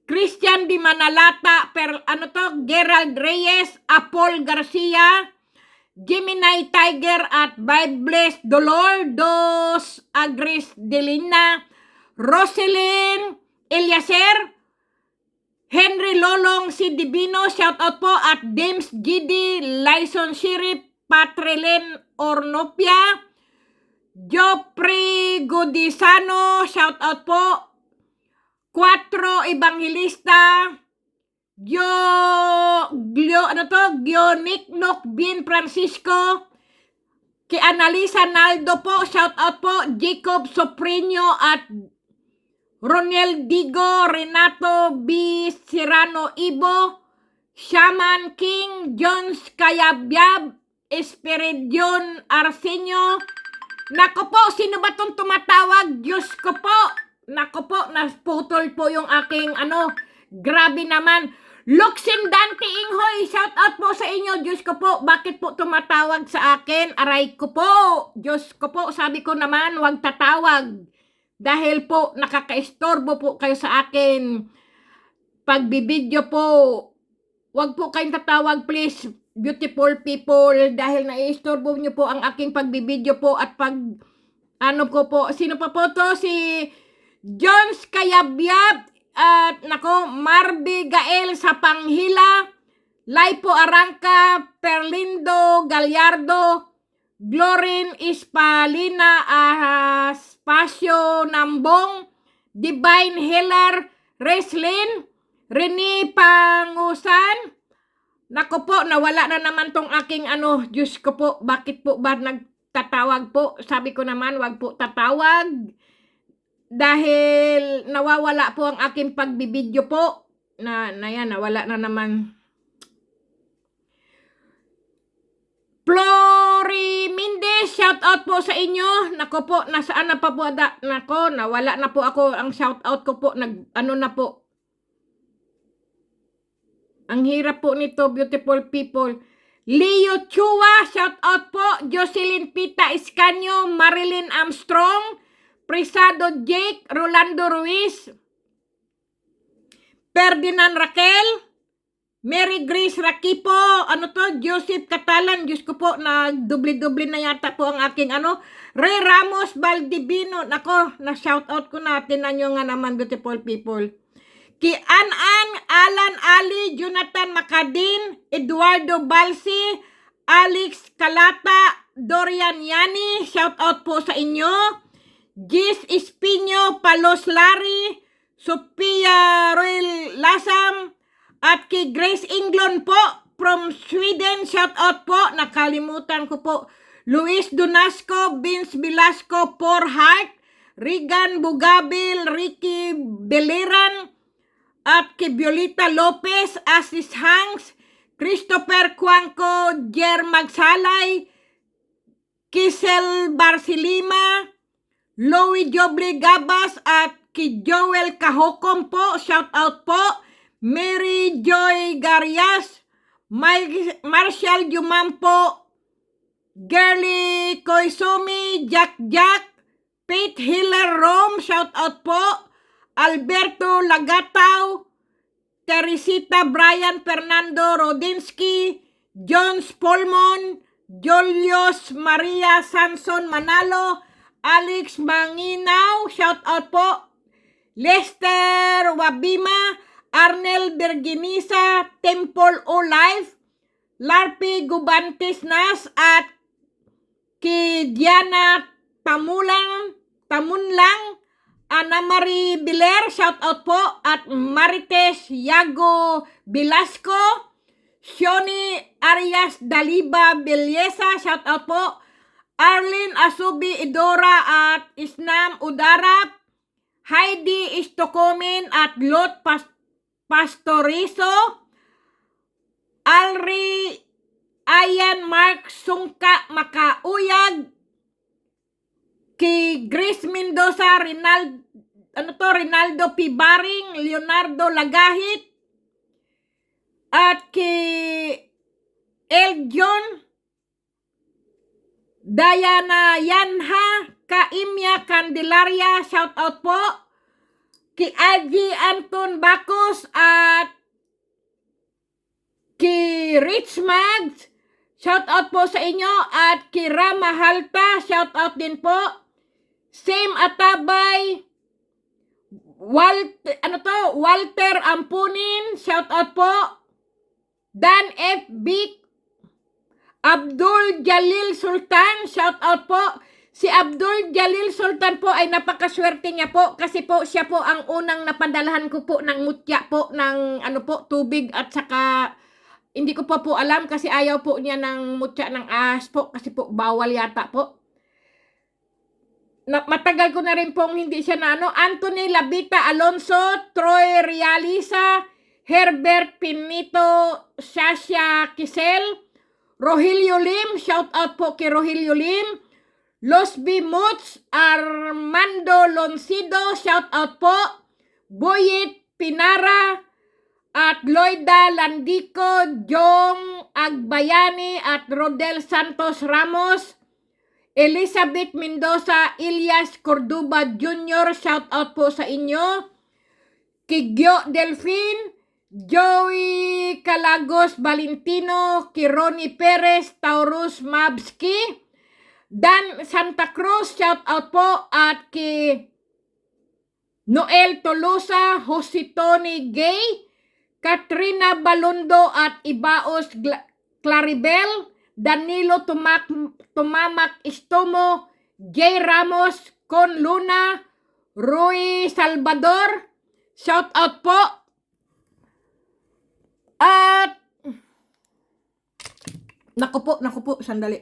Christian Di Manalata, Gerald Reyes, Apol Garcia, Gemini Tiger at Bibles Dolor Dos Agres Delina, Roselyn Eliaser, Henry Lolong si Divino, shout out po, at James Gidi, Lyson Shirip, Patrelen Ornopia, Jopri Godisano, shout out po, 4 Evangelista, Gioniknok Bin Francisco, kay Analisa Naldo po, shout out po, Jacob Soprinio at Ronel Digo, Renato B. Serrano Ibo, Shaman King, Jones Kayabyab, Esperidion Arsenio. Nako po, sino ba itong tumatawag? Diyos ko po. Nako po, naputol po yung aking grabe naman. Luxin Dante Inghoy, shout out po sa inyo. Diyos ko po, bakit po tumatawag sa akin? Aray ko po. Diyos ko po, sabi ko naman, huwag tatawag. Dahil po, nakaka-istorbo po kayo sa akin. Pagbibideo po, huwag po kayong tatawag, please, beautiful people. Dahil nai-istorbo nyo po ang aking pagbibideo po at ko po. Sino pa po to? Si Jones Kayabyab at Marby Gael sa Panghila, Laipo Arangka, Perlindo Gallardo, Glorin Ispalina Spasio Nambong, Divine Heller, Reslin, Rene Pangusan. Nako po, nawala na naman tong aking Diyos ko po, bakit po ba nagtatawag po? Sabi ko naman, wag po tatawag. Dahil nawawala po ang aking pagbibideo po. Nawala na naman. Flory Mendez, shout out po sa inyo. Nako po, nasaan na pa po? Nako, nawala na po ako. Ang shout out ko po, na po. Ang hirap po nito, beautiful people. Leo Chua, shout out po. Jocelyn Pita Escanio, Marilyn Armstrong, Prisado Jake, Rolando Ruiz, Ferdinand Raquel, Mary Grace Rakipo, Joseph Catalan, Diyos ko po, nagdubli-dubli na yata po ang aking Ray Ramos Valdivino, nako, na-shoutout ko natin na nyo nga naman, beautiful people. Ki Anan, Alan Ali, Jonathan Macadin, Eduardo Balsi, Alex Calata, Dorian Yani, shoutout po sa inyo. Gis Espino, Palos Lari, Sophia Royal Lasam, at kay Grace England po, from Sweden, shout out po, nakalimutan ko po, Luis Donasco, Vince Velasco, Por Heart, Regan Bugabil, Ricky Beliran, at kay Violeta Lopez, Asis Hanks, Christopher Cuanco, Jer Magsalay, Kisel Barcelima, Louie Joble Gabas, at kay Joel Cahokom po, shout out po, Mary Joy Garias, Marshall Jumampo, Girly Koizumi, Jack, Faith Hiller Rome, shout out po, Alberto Lagataw, Teresita Brian Fernando Rodinsky, Jones Polmon, Julius Maria Sanson Manalo, Alex Manginaw, shout out po. Lester Wabima, Arnel Berginisa, Temple O Life, Larpi Gubantes Nas, at kay Diana Tamunlang, Ana Marie Biler, shout out po, at Marites Yago Velasco, Shoni Arias Daliba Belleza, shout out po, Arlene Asubi Idora at Isnam Udarap, Heidi Istokomin at Lot Pastorizo, Alri Ayan Mark Sungka Makauyag, kay Grace Mendoza, Rinaldo P. Baring, Leonardo Lagahit, at kay Eljon Diana Yanha, Kaimya Candelaria, shout out po. Kay Aji Anton Bacos at kay Rich Mags, shout out po sa inyo. At kay Rama Halta, shout out din po. Same Atabay, Walter Ampunin, shout out po. Dan F. Bic, Abdul Jalil Sultan, shout out po. Si Abdul Jalil Sultan po ay napakaswerte niya po kasi po siya po ang unang napadalahan ko po ng mutya po ng tubig, at saka hindi ko pa po alam kasi ayaw po niya ng mutya ng ahas po kasi po bawal yata po. Matagal ko na rin pong hindi siya na Anthony Labita Alonso, Troy Realiza, Herbert Pinito, Sasha Kisel, Rogelio Lim, shout out po kay Rogelio Lim, Los Bimuts, Armando Loncido, shout out po, Boyet Pinara, at Loida Landico, Jong Agbayani, at Rodel Santos Ramos, Elizabeth Mendoza, Elias Cordoba Jr., shout out po sa inyo. Kigyo Delfin, Joey Calagos Valentino, Kironi Perez, Taurus Mabski, Dan Santa Cruz, shout out po. At kay Noel Tolosa, Jose Tony Gay, Katrina Balondo at Ibaos Claribel, Danilo Tumamak Istomo, J. Ramos, Con Luna, Rui Salvador, shout out po. At naku po, sandali.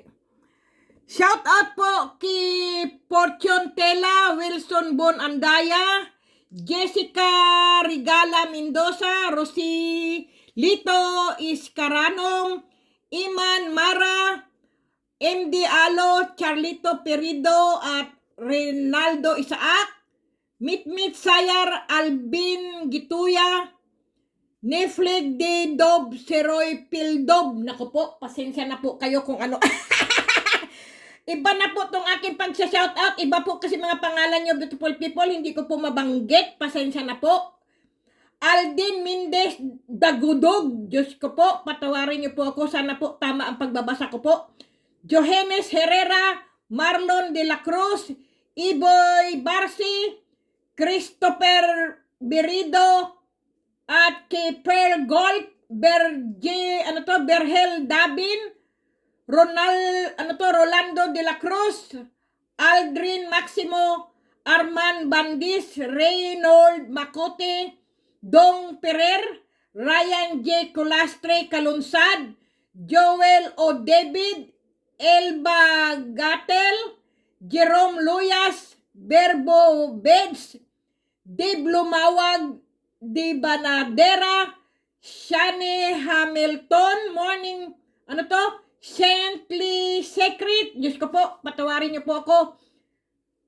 Shout out po kay Fortune Tela, Wilson Bon Andaya, Jessica Rigala Mendoza, Rosilito Iscaranong, Iman Mara, MD Alo, Charlito Perido, at Rinaldo Isaac, Mitmit Sayar, Albin Gituya, Nefleg de Dob, Seroy Pildob. Naku po, pasensya na po kayo kung ano. Iba na po tong aking pagsa-shoutout. Iba po kasi mga pangalan nyo, beautiful people. Hindi ko po mabanggit. Pasensya na po. Aldin Mendez Dagudog, Diyos ko po, patawarin niyo po ako. Sana po tama ang pagbabasa ko po. Johannes Herrera, Marlon de la Cruz, Iboy Barsi, Christopher Berido, at kay Pearl Gold, Berhel Dabin, Rolando de la Cruz, Aldrin Maximo, Arman Bandis, Reynold Macote, Dong Perer, Ryan J. Colastre Calunsad, Joel O. David, Elba Gatel, Jerome Luyas, Berbo Beds, Dave Lumawag, Di Banadera, Shani Hamilton, morning, Saintly Secret, Diyos ko po, patawarin niyo po ako.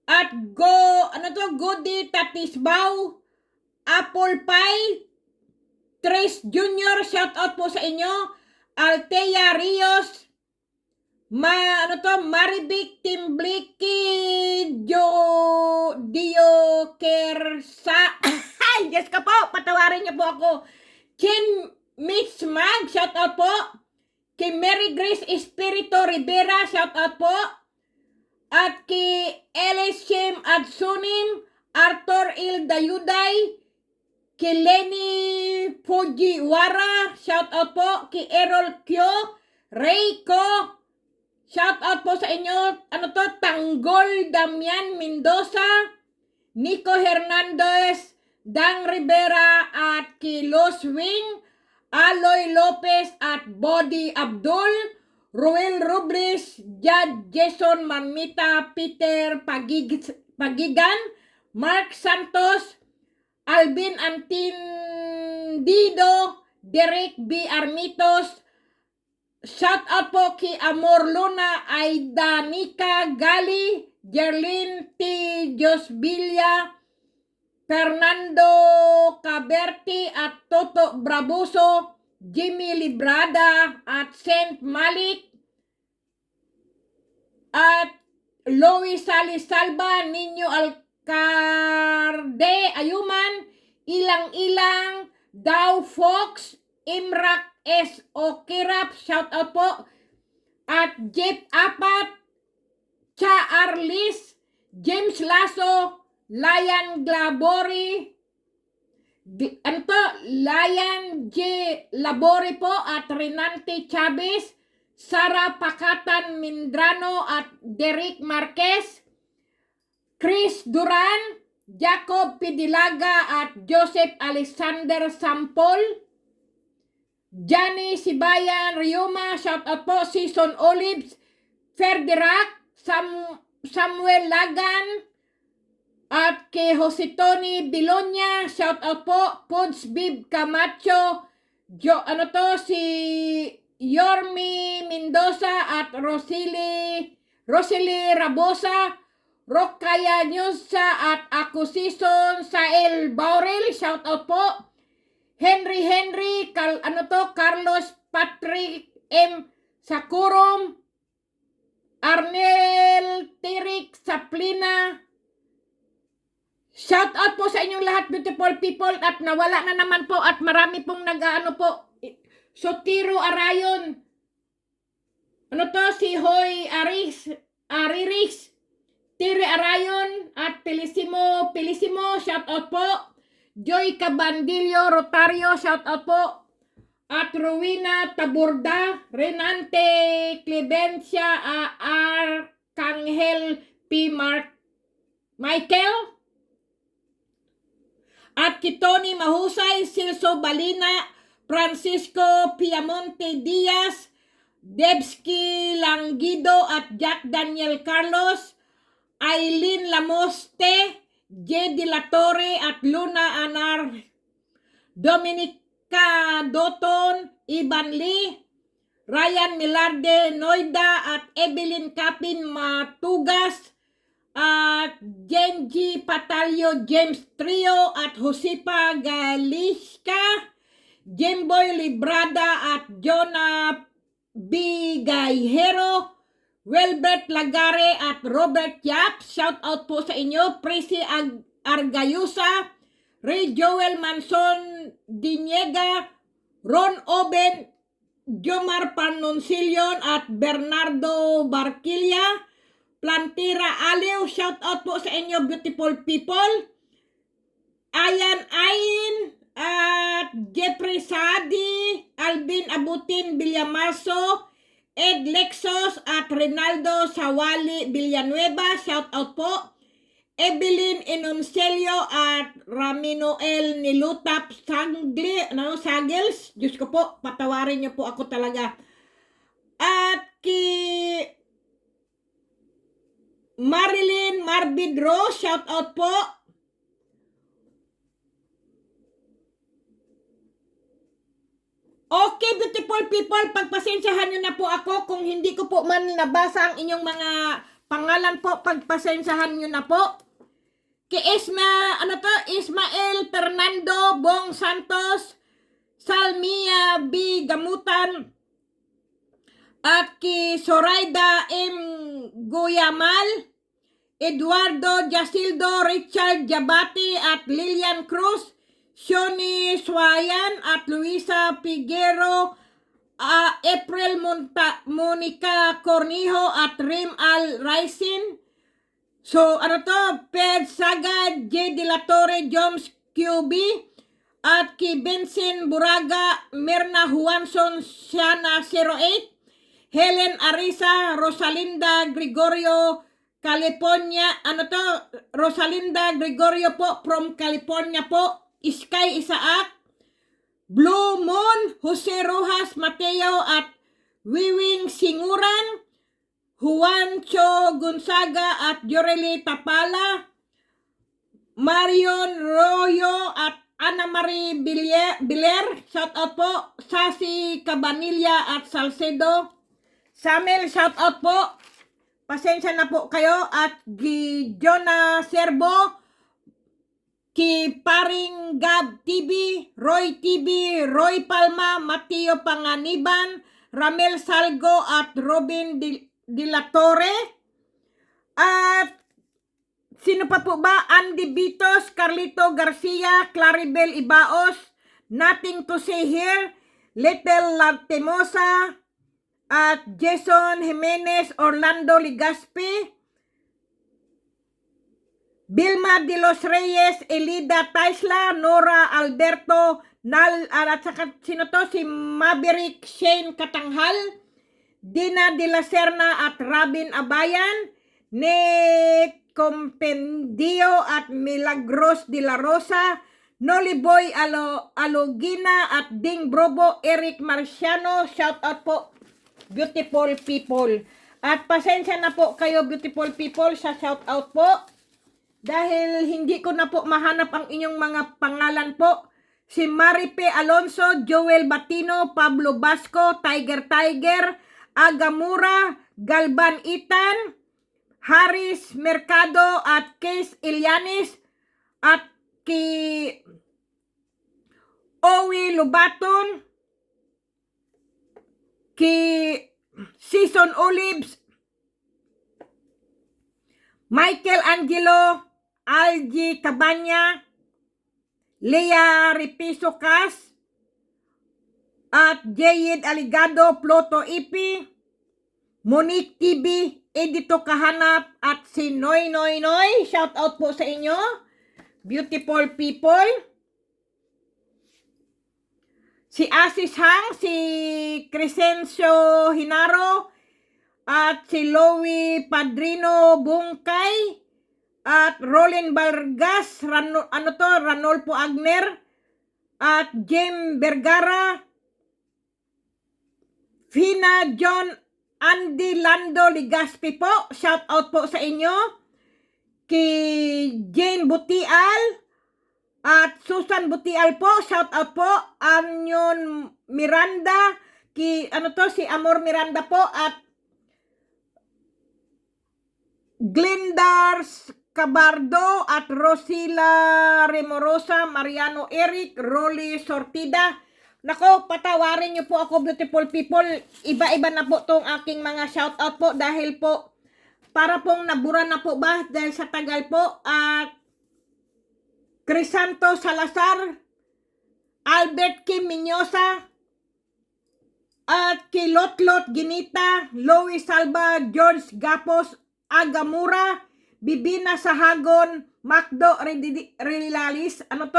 At Godi Tatisbaw, Apple Pie, Trace Jr., shout out po sa inyo. Altea Rios, Marivic Timbliki, Dio Kersa. Ay, Diyos ka po, patawarin niyo po ako. Ken Mitch Mag, shout out po. Kay Mary Grace Espirito Rivera, shout out po. at ki Elishim Adsunim, Arthur Il Dayuday, ki Lenny Fujiwara, shout out po, ki Errol Kyo, Reiko, shout out po sa inyo, Tanggol Damian Mendoza, Nico Hernandez, Dang Rivera at ki Los Wing, Aloy Lopez at Body Abdul, Ruel Robles, Jad Jason Marmita, Peter Pagigan, Mark Santos, Alvin Antindido, Derek B. Armitos, shout out po kay Amor Luna, Aida Nika Gali, Jerlyn T. Josvilla, Fernando Caberti at Toto Brabuso, Jimmy Librada at Saint Malik at Lois Salisalba, Nino Alcarde Ayuman, Ilang-Ilang, Dow Fox, Imrak S. Okirap, shout out po, at Jeff Apat, Cha Arlis, James Lasso, Lion Glabori, Lion J. Labori po at Renante Chavez, Sara Pakatan Mindrano at Derek Marquez, Chris Duran, Jacob Pidilaga at Joseph Alexander Sampol, Johnny Sibayan Rioma, shout out po, Season Olives, Ferdirac, Samuel Lagan, at kay Jose Tony Bilonya, shout out po, Pods Bib Camacho, si Yormi Mendoza at Rosely Rabosa, Rokaya Nyusa at Ako Season, Sael Baurel, shout out po, Henry, Carlos Patrick M. Sakurom, Arnel Tirik Saplina, shout out po sa inyong lahat, beautiful people, at nawala na naman po at marami pong po, Sotiro Arayon, si Hoy Ariris, Tire Arayon at Pelisimo, shout out po, Joy Cabandillo Rotario, shout out po, at Rowena Taburda, Renante Clevencia, Arcangel P. Michael, at Kitoni Mahusay, Silso Balina, Francisco Piamonte Diaz, Debski Langido at Jack Daniel Carlos, Aileen Lamoste, J. De La Torre at Luna Anar, Dominica Doton, Ivan Lee, Ryan Milarde Noida at Evelyn Capin Matugas, at Genji Patalyo James Trio at Josepa Galiska, Jimboy Librada at Jonah B. Gaihero, Wilbert Lagare at Robert Yap, shout out po sa inyo, Presi Argayusa, Ray Joel Manson Diniega, Ron Oben, Jomar Panoncilion at Bernardo Barquilla, Plantira Aliw, shout out po sa inyo, beautiful people, Ayan Ain at Jeffrey Sadi, Alvin Abutin Villamaso, Ed Lexos at Rinaldo Sawali Villanueva, shout out po, Evelyn Inoncelio at Raminoel Nilutap Sagels, Diyos ko po, patawarin niyo po ako talaga, at ki Marilyn Marbidro, shout out po, okay, beautiful people, pagpasensyahan nyo na po ako kung hindi ko po man nabasa ang inyong mga pangalan po, pagpasensyahan nyo na po. Kay Ismael Fernando Bong Santos, Salmia B. Gamutan, at kay Zoraida M. Guyamal, Eduardo Jasildo, Richard Jabati at Lilian Cruz, Shoni Swayan at Luisa Figuero, April Monica Cornijo at Rim Al Raisin, So, ano to? Ped Sagad, J. De La Torre, Joms QB, at kay Vincent Buraga, Mirna Juanson, Shana 08, Helen Arisa, Rosalinda Gregorio, California, ano to? Rosalinda Gregorio po, from California po, Sky Isaak, Blue Moon, Jose Rojas Mateo, at Wiwing Singuran, Juancho Gonzaga, at Joreli Tapala, Marion Royo, at Ana Marie Biler, shout out po, Sasi Cabanilla at Salcedo, Samuel, shout out po, pasensya na po kayo, at Jonah Serbo, ki Paring Gab TV, Roy TV, Roy Palma, Mateo Panganiban, Ramel Salgo, at Robin De La Torre, at sino pa po ba? Andy Bitos, Carlito Garcia, Claribel Ibaos, Nothing to Say Here, Little Lantemosa, at Jason Jimenez, Orlando Ligaspi, Vilma de los Reyes, Elida Taisla, Nora Alberto, at saka sino to? Si Maverick Shane Katanghal, Dina de la Serna, at Robin Abayan, Nick Compendio, at Milagros de la Rosa, Noliboy Alogina, at Ding Brobo, Eric Marciano, shout out po, beautiful people. At pasensya na po kayo, beautiful people, sa shout out po, dahil hindi ko na po mahanap ang inyong mga pangalan po. Si Maripe Alonso, Joel Batino, Pablo Basco, Tiger, Agamura, Galban Itan, Haris Mercado, at Case Ilianis, at ki Owi Lubaton, ki Season Olives, Michael Angelo, Algie Cabanya, Lea Ripiso Cas, at Jayed Aligado, Ploto Ipi, Monique TV, Edito Kahanap, at si Noy, shout out po sa inyo, beautiful people. Si Asis Hang, si Crescencio Hinaro, at si Lowy Padrino Bungkay, at Rolin Vargas, Ranolfo Agner, at Jem Vergara, Fina John, Andy Lando Ligaspi po, shout out po sa inyo, ki Jane Butial, at Susan Butial po, shout out po, Anyon Miranda, si Amor Miranda po, at Glendars Cabardo, at Rosila Remorosa, Mariano Eric, Rolly Sortida. Nako, patawarin niyo po ako, beautiful people. Iba-iba na po tong aking mga shoutout po dahil po para pong nabura na po ba dahil sa tagal po. At Crisanto Salazar, Albert Kim Minyosa, at Kilotlot Ginita, Lois Salva, George Gapos Agamura, Bibina Sahagon, Macdo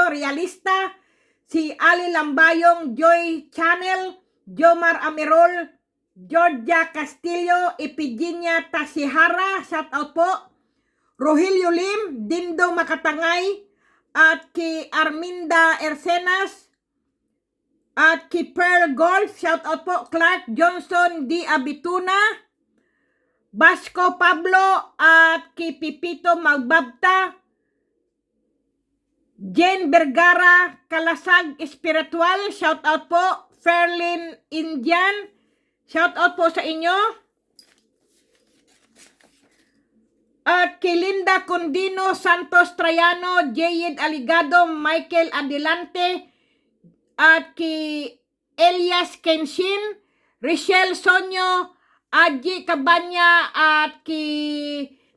Realista, si Ali Lambayong, Joy Channel, Jomar Amirol, Georgia Castillo, Epigenia Tasihara, shout out po, Rogelio Lim, Dindo Makatangay, at ki Arminda Ercenas, at ki Pearl Golf, shout out po, Clark Johnson D. Abituna, Basco Pablo, at ki Pipito Magbabta, Jen Vergara, Kalasag Espiritual, shout out po, Fairlin Indian, shout out po sa inyo, at ki Linda Condino, Santos Trayano, Jayed Aligado, Michael Adelante, at ki Elias Kenshin, Richelle Sonyo, Aji Cabanya, at ki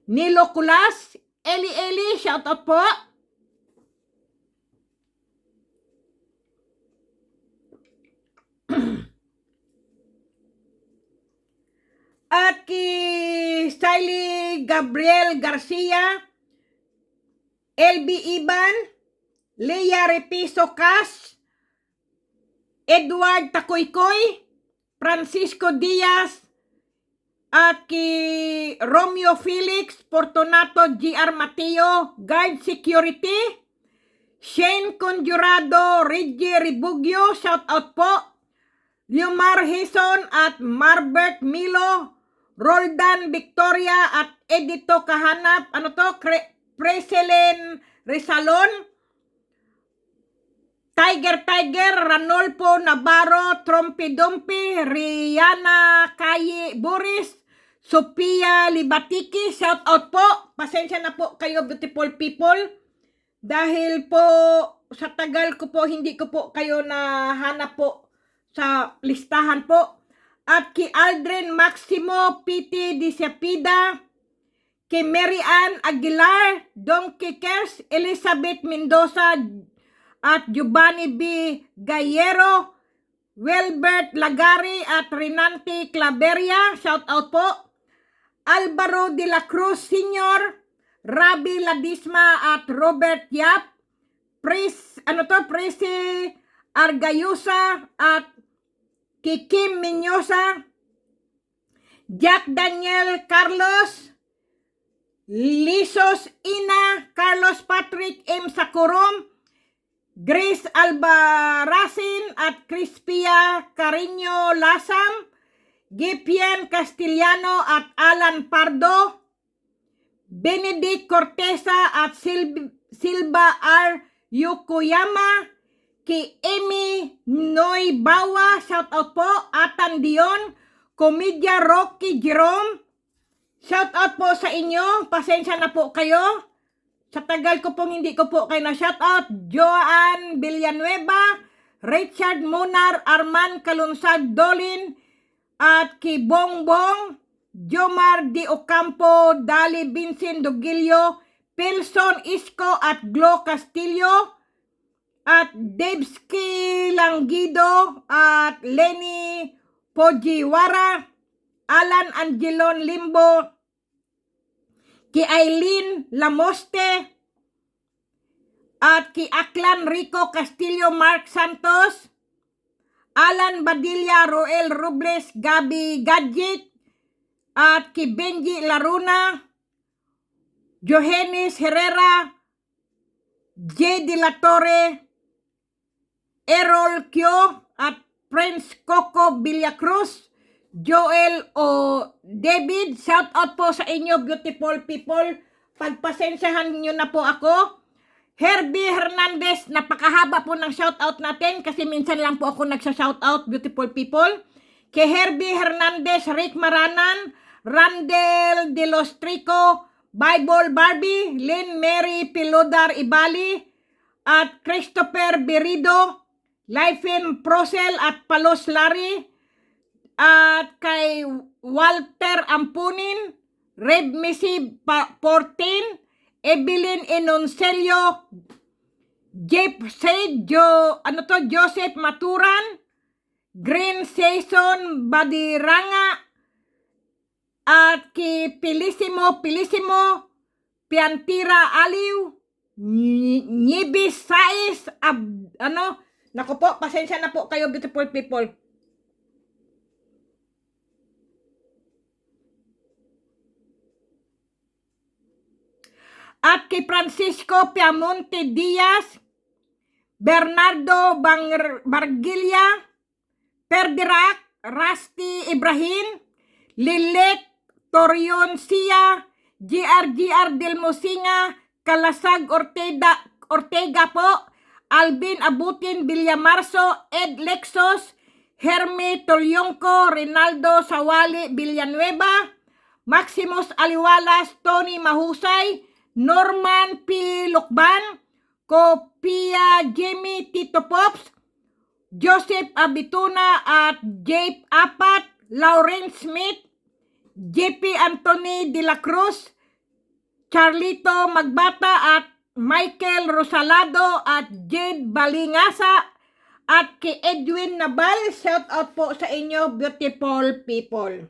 Nilo Kulas, Eli, shout out po. At ki Kylie Gabriel Garcia, LB Iban, Leia Repiso Cas, Edward Takoykoy, Francisco Diaz, at kay Romeo Felix, Fortunato GR Mateo, Guard Security, Shane Conjurado, Reggie Ribugio, shout out po, Liomar Hison at Marbert Milo, Roldan Victoria at Edito Kahanap, Preselen Rizalon, Tiger, Ranolfo Navarro, Trompi-Dompi, Rihanna Kaye Boris, Sophia Libatiki, shout out po. Pasensya na po kayo, beautiful people. Dahil po sa tagal ko po, hindi ko po kayo nahanap po sa listahan po. At kay Aldrin Maximo Piti Disapida, kay Mary Ann Aguilar, Don Kikers, Elizabeth Mendoza, at Giovanni B. Gayero, Wilbert Lagari at Renante Claveria, shout out po. Alvaro de la Cruz Sr., Rabi Ladisma at Robert Yap, Presi Argayusa at Kikim Minyosa, Jack Daniel Carlos, Lisos Ina, Carlos Patrick M. Sakurom, Grace Albarasin at Crispia Carino Lasam, Gipian Castellano at Alan Pardo, Benedict Cortesa at Silva R. Yokoyama, kay Amy Noy Bawa, shout out po, Atan Dion, Komedya Rocky Jerome, shout out po sa inyo, pasensya na po kayo. Sa tagal ko pong hindi ko po kayo na shout out. Joan Villanueva, Richard Munar, Arman Kalunsad Dolin, at kay Bongbong, Jomar Di Ocampo, Dali Vincent Dogilio, Pilson Isco at Glo Castillo, at Debski Langido, at Lenny Pojiwara, Alan Angelon Limbo, kay Aileen Lamoste, at kay Aklan Rico Castillo Mark Santos, Alan Badilla, Roel Robles, Gabi Gadget, at kay Benji Laruna, Johannes Herrera, J. De La Torre, Errol Kyo, at Prince Coco Villacruz, Joel O. David, shout out po sa inyo, beautiful people. Pagpasensyahan nyo na po ako. Herbie Hernandez, napakahaba po ng shout out natin kasi minsan lang po ako nagsha-shout out, beautiful people. Kay Herbie Hernandez, Rick Maranan, Randel De Los Trico, Bible Barbie, Lynn Mary Pilodar Ibali, at Christopher Berido, Lifen Procel at Palos Larry, at kay Walter Ampunin, Red Missy 14, Evelyn Enoncelio, Jeff Said, Joseph Maturan, Green Season Badiranga, at kay Pilisimo, Piantira Aliw, Nibis Sais, naku po, pasensya na po kayo, beautiful people. At kay Francisco Piamonte Diaz, Bernardo Bargilla, Perdirac, Rusty Ibrahim, Lilet Torion Sia, GR Del Mosinga, Kalasag Ortega po, Alvin Abutin Villamarso, Ed Lexos, Herme Tolyonco, Rinaldo Sawali Villanueva, Maximus Aliwalas, Tony Mahusay, Norman P. Lukban, Kopia Jimmy Tito Pops, Joseph Abituna at Jape Apat, Lawrence Smith, JP Anthony De La Cruz, Charlito Magbata at Michael Rosalado at Jade Balingasa, at kay Edwin Nabal, shout out po sa inyo, beautiful people.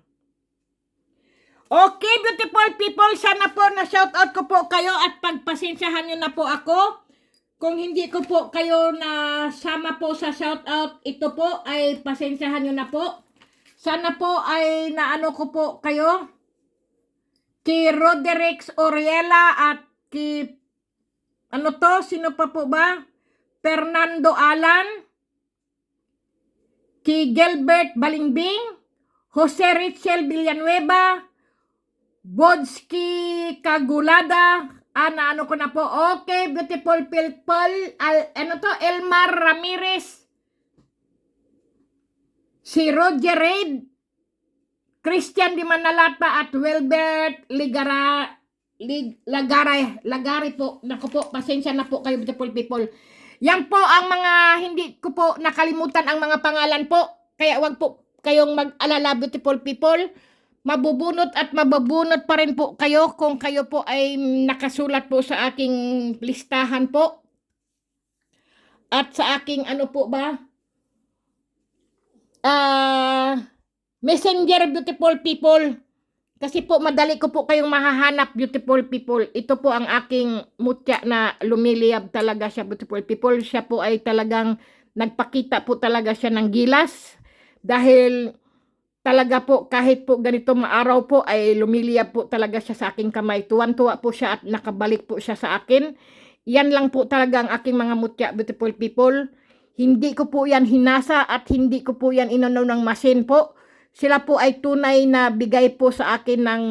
Okay, beautiful people, sana po na shoutout ko po kayo at pagpasensyahan nyo na po ako. Kung hindi ko po kayo na sama po sa shoutout, ito po ay pasensyahan nyo na po. Sana po ay naano ko po kayo. Kay Roderick Oriela at kay sino pa po ba? Fernando Alan, kay Gilbert Balingbing, Jose Richel Villanueva, Bodski Kagulada, ano ko na po. Okay, beautiful people, Elmar Ramirez, si Roger Reid, Christian Di Manalata at Wilbert Lagari po. Naku po, pasensya na po kayo, beautiful people. Yan po ang mga hindi ko po nakalimutan ang mga pangalan po. Kaya wag po kayong mag-alala, beautiful people. Mabubunot at mababunot pa rin po kayo kung kayo po ay nakasulat po sa aking listahan po. At sa aking Messenger, beautiful people. Kasi po madali ko po kayong mahahanap, beautiful people. Ito po ang aking mutya na lumiliyab talaga siya, beautiful people. Siya po ay talagang nagpakita po talaga siya ng gilas. Dahil talaga po kahit po ganito maaraw po ay lumiliyab po talaga siya sa aking kamay. Tuwan-tuwa po siya at nakabalik po siya sa akin. Yan lang po talaga ang aking mga mutya, beautiful people. Hindi ko po yan hinasa at hindi ko po yan inanaw ng machine po. Sila po ay tunay na bigay po sa akin ng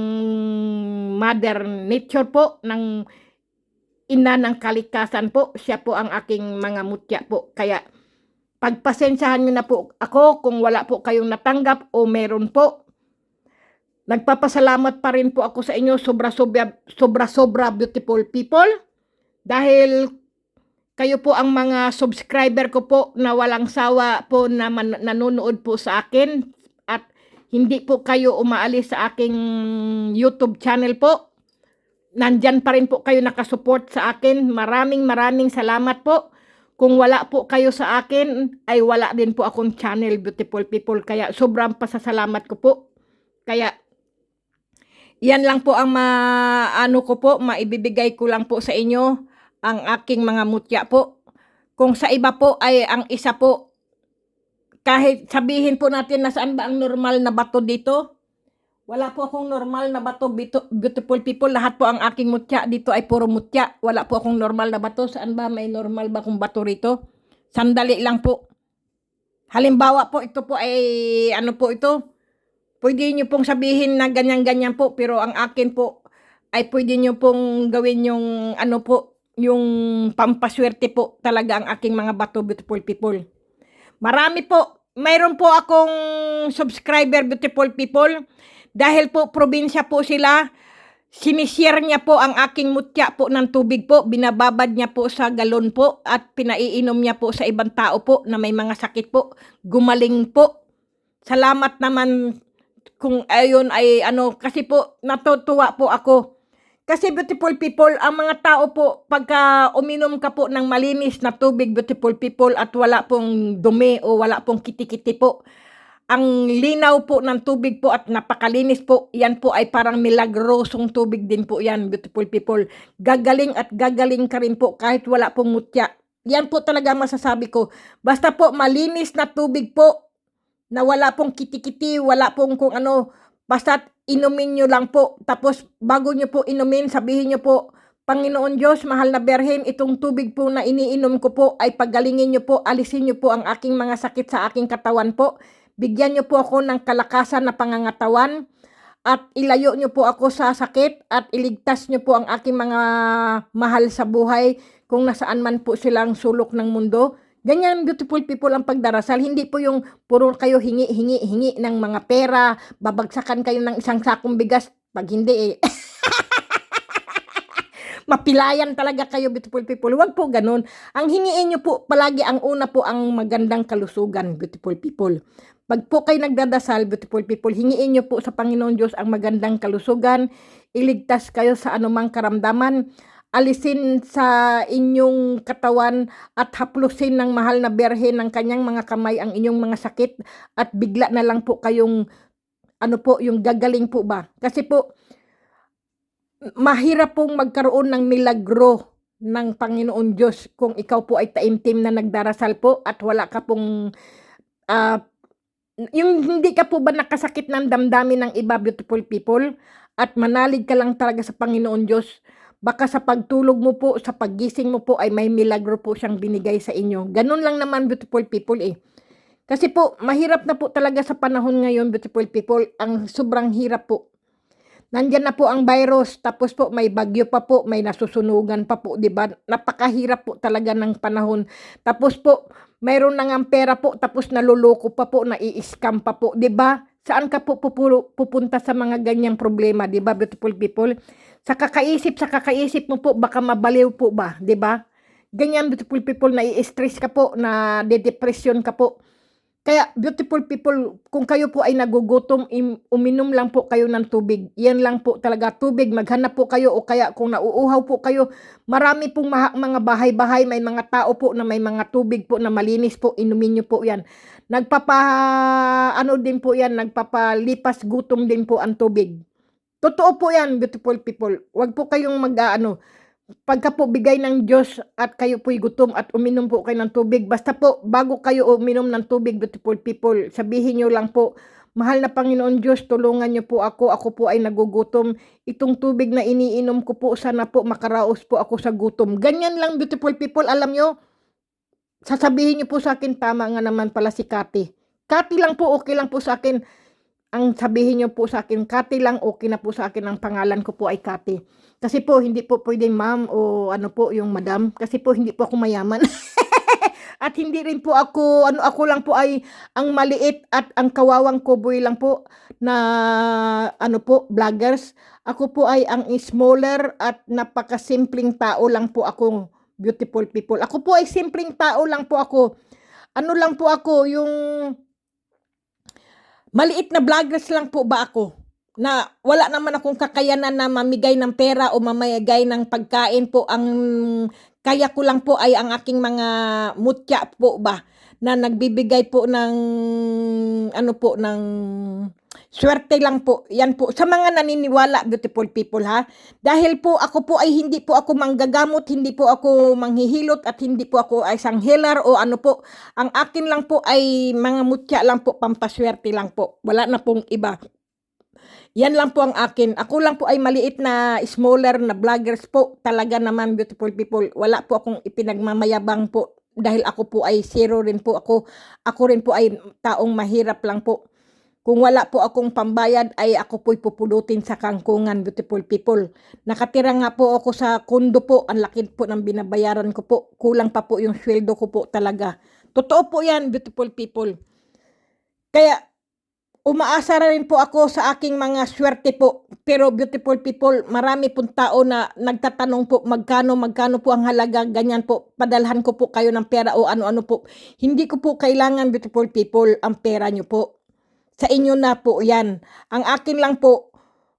Mother Nature po, ng ina ng kalikasan po. Siya po ang aking mga mutya po. Kaya pagpasensyahan nyo na po ako kung wala po kayong natanggap o meron po. Nagpapasalamat pa rin po ako sa inyo, sobra beautiful people. Dahil kayo po ang mga subscriber ko po na walang sawa po na nanonood po sa akin. At hindi po kayo umaalis sa aking YouTube channel po. Nandyan pa rin po kayo nakasupport sa akin. Maraming salamat po. Kung wala po kayo sa akin, ay wala din po akong channel, beautiful people. Kaya sobrang pasasalamat ko po. Kaya, yan lang po ang maibibigay ko lang po sa inyo, ang aking mga mutya po. Kung sa iba po ay ang isa po, kahit sabihin po natin na saan ba ang normal na bato dito, wala po akong normal na bato, beautiful people. Lahat po ang aking mutya dito ay puro mutya. Wala po akong normal na bato. Saan ba may normal ba akong bato rito? Sandali lang po. Halimbawa po, ito po ay ito? Pwede nyo pong sabihin na ganyan-ganyan po. Pero ang akin po ay pwede nyo pong gawin yung yung pampaswerte po talaga ang aking mga bato, beautiful people. Marami po. Mayroon po akong subscriber, beautiful people. Dahil po probinsya po sila, sinishare niya po ang aking mutya po ng tubig po, binababad niya po sa galon po at pinaiinom niya po sa ibang tao po na may mga sakit po, gumaling po. Salamat naman kung ayon ay kasi po natutuwa po ako. Kasi beautiful people, ang mga tao po, pagka uminom ka po ng malinis na tubig, beautiful people, at wala pong dumi o wala pong kiti-kiti po, ang linaw po ng tubig po at napakalinis po, yan po ay parang milagrosong tubig din po yan, beautiful people. Gagaling at gagaling ka rin po kahit wala pong mutya. Yan po talaga masasabi ko. Basta po malinis na tubig po, na wala pong kiti-kiti, wala pong kung basta inumin nyo lang po. Tapos bago nyo po inumin, sabihin nyo po, Panginoon Diyos, mahal na Berhen, itong tubig po na iniinom ko po ay pagalingin nyo po, alisin nyo po ang aking mga sakit sa aking katawan po. Bigyan nyo po ako ng kalakasan na pangangatawan at ilayo nyo po ako sa sakit at iligtas nyo po ang aking mga mahal sa buhay kung nasaan man po silang sulok ng mundo. Ganyan, beautiful people, ang pagdarasal. Hindi po yung puro kayo hingi ng mga pera, babagsakan kayo ng isang sakong bigas. Pag hindi mapilayan talaga kayo, beautiful people. Huwag po ganun. Ang hingiin nyo po palagi, ang una po ang magandang kalusugan, beautiful people. Pag po kayo nagdadasal, beautiful people, hingiin nyo po sa Panginoon Diyos ang magandang kalusugan, iligtas kayo sa anumang karamdaman, alisin sa inyong katawan at haplusin ng mahal na Berhen ng kanyang mga kamay ang inyong mga sakit at bigla na lang po kayong ano po, yung gagaling po ba. Kasi po, mahirap pong magkaroon ng milagro ng Panginoon Diyos kung ikaw po ay taimtim na nagdarasal po at wala ka pong, ah, yung hindi ka po ba nakasakit ng damdamin ng iba, beautiful people, at manalig ka lang talaga sa Panginoon Diyos, baka sa pagtulog mo po, sa paggising mo po ay may milagro po siyang binigay sa inyo. Ganun lang naman, beautiful people eh. Kasi po, mahirap na po talaga sa panahon ngayon, beautiful people, ang sobrang hirap po. Nandiyan na po ang virus, tapos po may bagyo pa po, may nasusunugan pa po, 'di ba? Napakahirap po talaga ng panahon. Tapos po, mayroon na ngang pera po, tapos naluloko pa po, nai-scam pa po, 'di ba? Saan ka po pupunta sa mga ganyang problema, 'di ba, beautiful people? Sa kakaisip mo po, baka mabaliw po ba, 'di ba? Ganyan, beautiful people, nai-stress ka po, na depression ka po. Kaya beautiful people, kung kayo po ay nagugutom, uminom lang po kayo ng tubig. Yan lang po talaga, tubig. Maghanap po kayo, o kaya kung nauuhaw po kayo, marami pong mga bahay-bahay, may mga tao po na may mga tubig po na malinis po, inumin nyo po yan. Ano din po yan, nagpapalipas gutom din po ang tubig. Totoo po yan, beautiful people. Huwag po kayong pagka po bigay ng Diyos at kayo po'y gutom at uminom po kayo ng tubig, basta po bago kayo uminom ng tubig, beautiful people, sabihin nyo lang po, mahal na Panginoon Diyos, tulungan nyo po ako po ay nagugutom, itong tubig na iniinom ko po, sana po makaraos po ako sa gutom. Ganyan lang, beautiful people. Alam nyo, sasabihin nyo po sa akin, tama nga naman pala si Kati. Kati lang po, okay lang po sa akin. Ang sabihin nyo po sa akin, Kati lang, okay na po sa akin, ang pangalan ko po ay Kati. Kasi po, hindi po pwedeng ma'am o ano po yung madam. Kasi po, hindi po ako mayaman. At hindi rin po ako, ako lang po ay ang maliit at ang kawawang kuboy lang po na vloggers. Ako po ay ang smaller at napakasimpleng tao lang po akong beautiful people. Ako po ay simpleng tao lang po ako. Ano lang po ako, yung maliit na vloggers lang po ba ako, na wala naman akong kakayanan na mamigay ng pera o mamigay ng pagkain po. Ang kaya ko lang po ay ang aking mga mutya po ba, na nagbibigay po ng ng swerte lang po. Yan po sa mga naniniwala, beautiful people ha. Dahil po ako po ay hindi po ako manggagamot, hindi po ako manghihilot, at hindi po ako ay isang healer o ano po. Ang akin lang po ay mga mutya lang po, pampaswerte lang po. Wala na pong iba. Yan lang po ang akin. Ako lang po ay maliit na smaller na vloggers po. Talaga naman, beautiful people. Wala po akong ipinagmamayabang po. Dahil ako po ay zero rin po ako. Ako rin po ay taong mahirap lang po. Kung wala po akong pambayad, ay ako po'y pupulutin sa kangkungan, beautiful people. Nakatira nga po ako sa kondo po. Ang laki po ng binabayaran ko po. Kulang pa po yung sweldo ko po talaga. Totoo po yan, beautiful people. Kaya, umaasa rin po ako sa aking mga swerte po. Pero beautiful people, marami pong tao na nagtatanong po, magkano po ang halaga, ganyan po. Padalhan ko po kayo ng pera o ano-ano po. Hindi ko po kailangan, beautiful people, ang pera nyo po. Sa inyo na po yan. Ang akin lang po,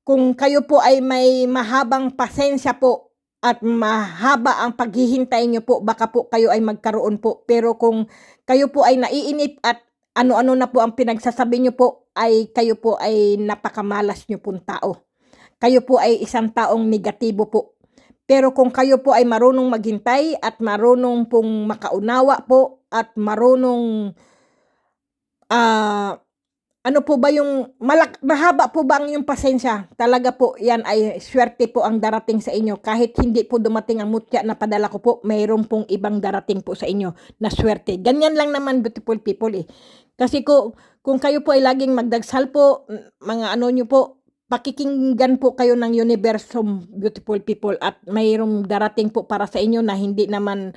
kung kayo po ay may mahabang pasensya po at mahaba ang paghihintay nyo po, baka po kayo ay magkaroon po. Pero kung kayo po ay naiinip at ano-ano na po ang pinagsasabi nyo po, ay kayo po ay napakamalas nyo pong tao. Kayo po ay isang taong negatibo po. Pero kung kayo po ay marunong maghintay at marunong pong makaunawa po at marunong ano po ba yung mahaba po ba ang yung pasensya? Talaga po yan ay swerte po ang darating sa inyo. Kahit hindi po dumating ang mutya na padala ko po, mayroon pong ibang darating po sa inyo na swerte. Ganyan lang naman, beautiful people eh. Kasi kung kayo po ay laging magdagsal po, mga ano nyo po, pakikinggan po kayo ng universum, beautiful people, at mayroong darating po para sa inyo na hindi naman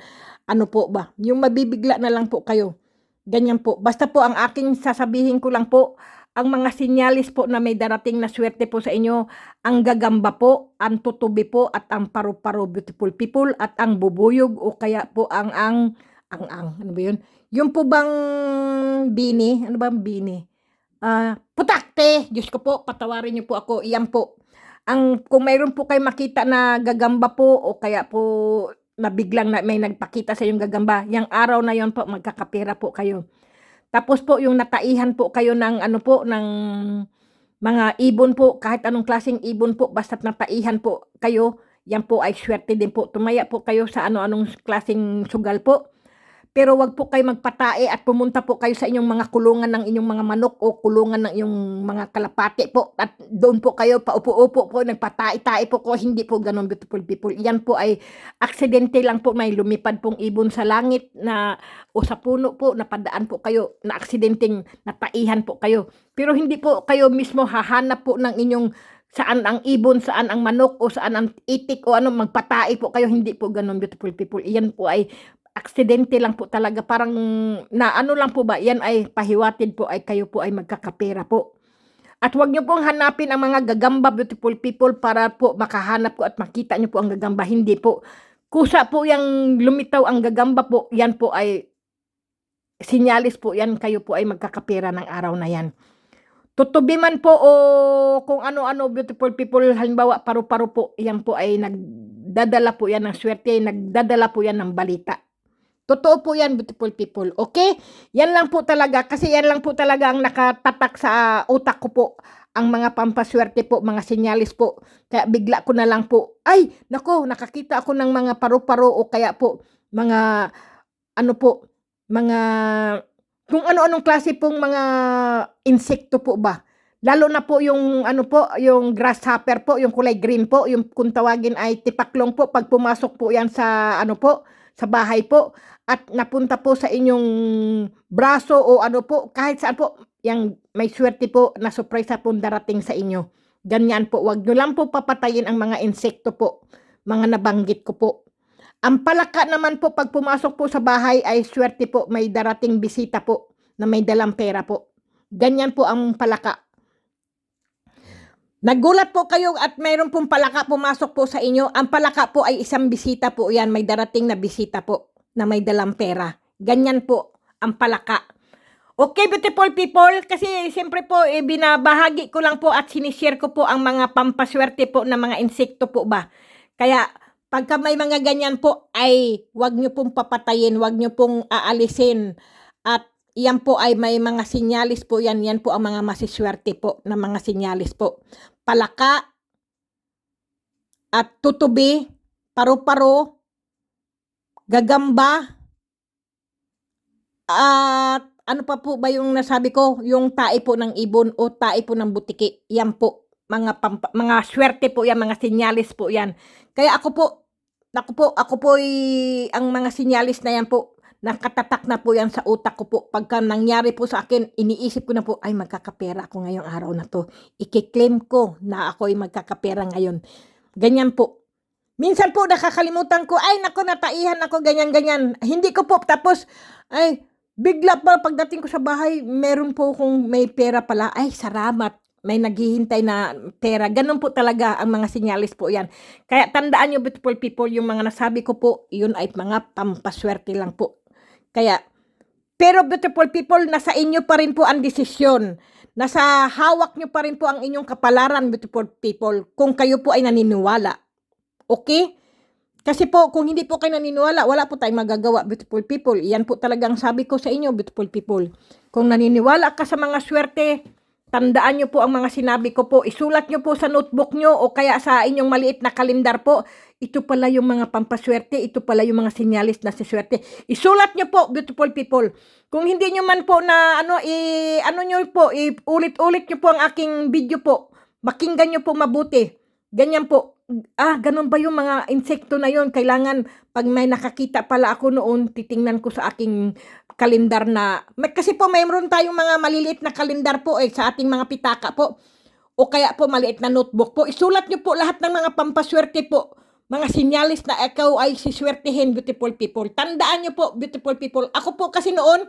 ano po ba, yung mabibigla na lang po kayo. Ganyan po. Basta po ang aking sasabihin ko lang po, ang mga sinyalis po na may darating na swerte po sa inyo, ang gagamba po, ang tutubi po, at ang paru-paro, beautiful people, at ang bubuyog, o kaya po ang, ano ba yun? Yung po bang bini? Ano bang bini? Putakte! Diyos ko po, patawarin niyo po ako. Iyan po. Kung mayroon po kayo makita na gagamba po, o kaya po na biglang may nagpakita sa yung gagamba, yung araw na yon po, magkakapera po kayo. Tapos po, yung nataihan po kayo ng ano po, ng Mga ibon po, kahit anong klaseng ibon po, basta't nataihan po kayo, yan po ay swerte din po. Tumaya po kayo sa ano-anong klaseng sugal po. Pero wag po kayo magpatae at pumunta po kayo sa inyong mga kulungan ng inyong mga manok o kulungan ng inyong mga kalapati po. At doon po kayo paupo-upo po, nagpatae-tae po ko. Hindi po ganun, beautiful people. Yan po ay aksidente lang po. May lumipad pong ibon sa langit na o sa puno po. Napadaan po kayo na aksidenteng nataihan po kayo. Pero hindi po kayo mismo hahanap po ng inyong saan ang ibon, saan ang manok, o saan ang itik, o ano, magpatae po kayo. Hindi po ganun, beautiful people. Iyan po ay aksidente lang po talaga, parang na ano lang po ba, yan ay pahiwatig po ay kayo po ay magkakapera po. At huwag niyo pong hanapin ang mga gagamba, beautiful people, para po makahanap ko at makita niyo po ang gagamba. Hindi po. Kusa po yung lumitaw ang gagamba po, yan po ay sinyalis po yan, kayo po ay magkakapera ng araw na yan. Tutubi man po o kung ano-ano, beautiful people, halimbawa paru-paro po, yan po ay nagdadala po yan ng swerte, nagdadala po yan ng balita. Totoo po yan, beautiful people. Okay? Yan lang po talaga. Kasi yan lang po talaga ang nakatatak sa utak ko po. Ang mga pampaswerte po, mga sinyalis po. Kaya bigla ko na lang po, ay, nako, nakakita ako ng mga paru-paro o kaya po, mga, ano po, mga, kung ano-anong klase pong mga insekto po ba. Lalo na po yung, ano po, yung grasshopper po, yung kulay green po, yung kung tawagin ay tipaklong po, pag pumasok po yan sa, ano po, sa bahay po, at napunta po sa inyong braso o ano po, kahit saan po, yang may swerte po na surprise po darating sa inyo. Ganyan po, wag nyo lang po papatayin ang mga insekto po, mga nabanggit ko po. Ang palaka naman po, pag pumasok po sa bahay ay swerte po, may darating bisita po na may dalang pera po. Ganyan po ang palaka. Nagulat po kayo at mayroon pong palaka pumasok po sa inyo. Ang palaka po ay isang bisita po yan. May darating na bisita po na may dalang pera. Ganyan po ang palaka. Okay, beautiful people, kasi siyempre po, binabahagi ko lang po at sinishare ko po ang mga pampaswerte po na mga insekto po ba. Kaya, pagka may mga ganyan po, ay wag nyo pong papatayin, wag nyo pong aalisin. At yan po ay may mga sinyalis po yan. Yan po ang mga masiswerte po na mga sinyalis po. Palaka, at tutubi, paru-paro, gagamba, at ano pa po ba yung nasabi ko? Yung tae po ng ibon o tae po ng butiki. Yan po. Mga swerte po yan. Mga sinyalis po yan. Kaya ako po ang mga sinyalis na yan po, nakatatak na po yan sa utak ko po. Pagka nangyari po sa akin, iniisip ko na po, ay magkakapera ako ngayong araw na to. Ikiklaim ko na ako ay magkakapera ngayon. Ganyan po. Minsan po nakakalimutan ko, ay nako, nataihan ako, ganyan-ganyan. Hindi ko po, tapos, ay, bigla pa pagdating ko sa bahay, meron po kung may pera pala. Ay, salamat. May naghihintay na pera. Ganun po talaga ang mga sinyalis po yan. Kaya tandaan nyo, beautiful people, yung mga nasabi ko po, yun ay mga pampaswerte lang po. Kaya, pero beautiful people, nasa inyo pa rin po ang desisyon. Nasa hawak nyo pa rin po ang inyong kapalaran, beautiful people, kung kayo po ay naniniwala. Okay? Kasi po, kung hindi po kayo naniniwala, wala po tayong magagawa, beautiful people. Yan po talagang sabi ko sa inyo, beautiful people. Kung naniniwala ka sa mga swerte, tandaan nyo po ang mga sinabi ko po. Isulat nyo po sa notebook nyo o kaya sa inyong maliit na kalendar po. Ito pala yung mga pampaswerte, ito pala yung mga sinyalis na siswerte. Isulat nyo po, beautiful people. Kung hindi nyo man po na, ulit-ulit nyo po ang aking video po. Makinggan nyo po mabuti. Ganyan po. Ganun ba yung mga insekto na yon? Kailangan, pag may nakakita pala ako noon, titingnan ko sa aking kalendar na, kasi po mayroon tayong mga maliliit na kalendar po sa ating mga pitaka po. O kaya po maliit na notebook po. Isulat nyo po lahat ng mga pampaswerte po. Mga sinyalis na ikaw ay siswertehin, beautiful people. Tandaan nyo po, beautiful people. Ako po kasi noon,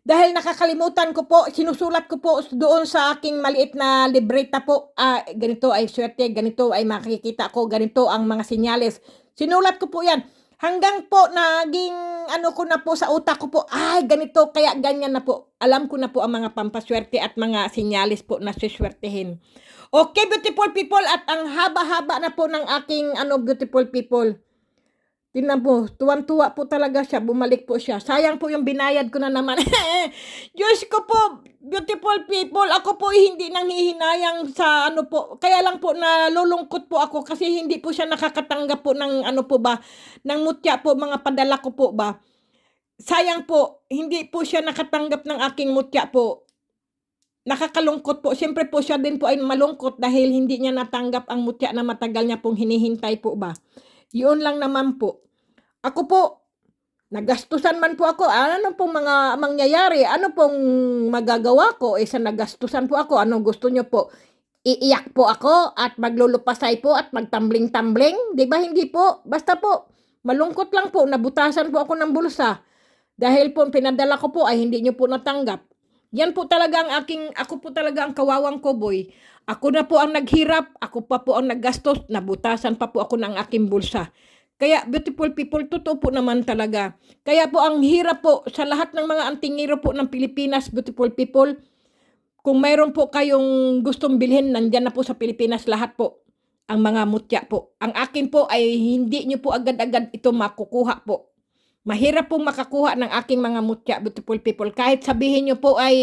dahil nakakalimutan ko po, sinusulat ko po doon sa aking maliit na libreta po, ganito ay swerte, ganito ay makikita ko, ganito ang mga sinyalis. Sinulat ko po yan. Hanggang po naging ko na po sa utak ko po, ganito, kaya ganyan na po. Alam ko na po ang mga pampaswerte at mga sinyalis po na siswertehin. Okay, beautiful people, at ang haba-haba na po ng aking beautiful people. Tingnan po, tuwan-tuwa po talaga siya, bumalik po siya. Sayang po yung binayad ko na naman. Diyos ko po, beautiful people, ako po hindi nanghihinayang sa ano po. Kaya lang po nalulungkot po ako kasi hindi po siya nakakatanggap po ng ano po ba, ng mutya po, mga padala ko po ba. Sayang po, hindi po siya nakatanggap ng aking mutya po. Nakakalungkot po. Siyempre po siya din po ay malungkot dahil hindi niya natanggap ang mutya na matagal niya pong hinihintay po ba. Yun lang naman po. Ako po, nagastusan man po ako. Ano pong mga mangyayari? Ano pong magagawa ko? Sa nagastusan po ako. Ano gusto nyo po? Iiyak po ako at maglulupasay po at magtambling-tambling? Di ba hindi po? Basta po, malungkot lang po. Nabutasan po ako ng bulsa. Dahil po, pinadala ko po ay hindi nyo po natanggap. Yan po talaga ang ako po talaga ang kawawang koboy. Ako na po ang naghirap, ako pa po ang naggastos, nabutasan pa po ako ng aking bulsa. Kaya beautiful people, totoo po naman talaga. Kaya po ang hirap po sa lahat ng mga antingero po ng Pilipinas, beautiful people. Kung mayroon po kayong gustong bilhin, nandyan na po sa Pilipinas lahat po ang mga mutya po. Ang akin po ay hindi nyo po agad-agad ito makukuha po. Mahirap pong makakuha ng aking mga mutya, beautiful people. Kahit sabihin nyo po ay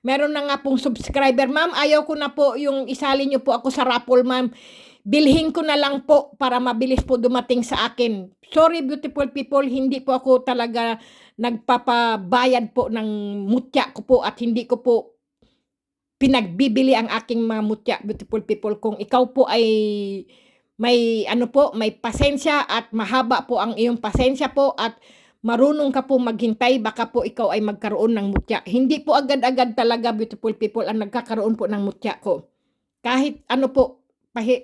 meron na nga pong subscriber, ma'am, ayaw ko na po yung isali nyo po ako sa raffle, ma'am. Bilhin ko na lang po para mabilis po dumating sa akin. Sorry, beautiful people, hindi po ako talaga nagpapabayad po ng mutya ko po at hindi ko po pinagbibili ang aking mga mutya, beautiful people. Kung ikaw po ay may ano po, may pasensya at mahaba po ang iyong pasensya po at marunong ka po maghintay, baka po ikaw ay magkaroon ng mutya. Hindi po agad-agad talaga, beautiful people, ang nagkakaroon po ng mutya ko. Kahit ano po,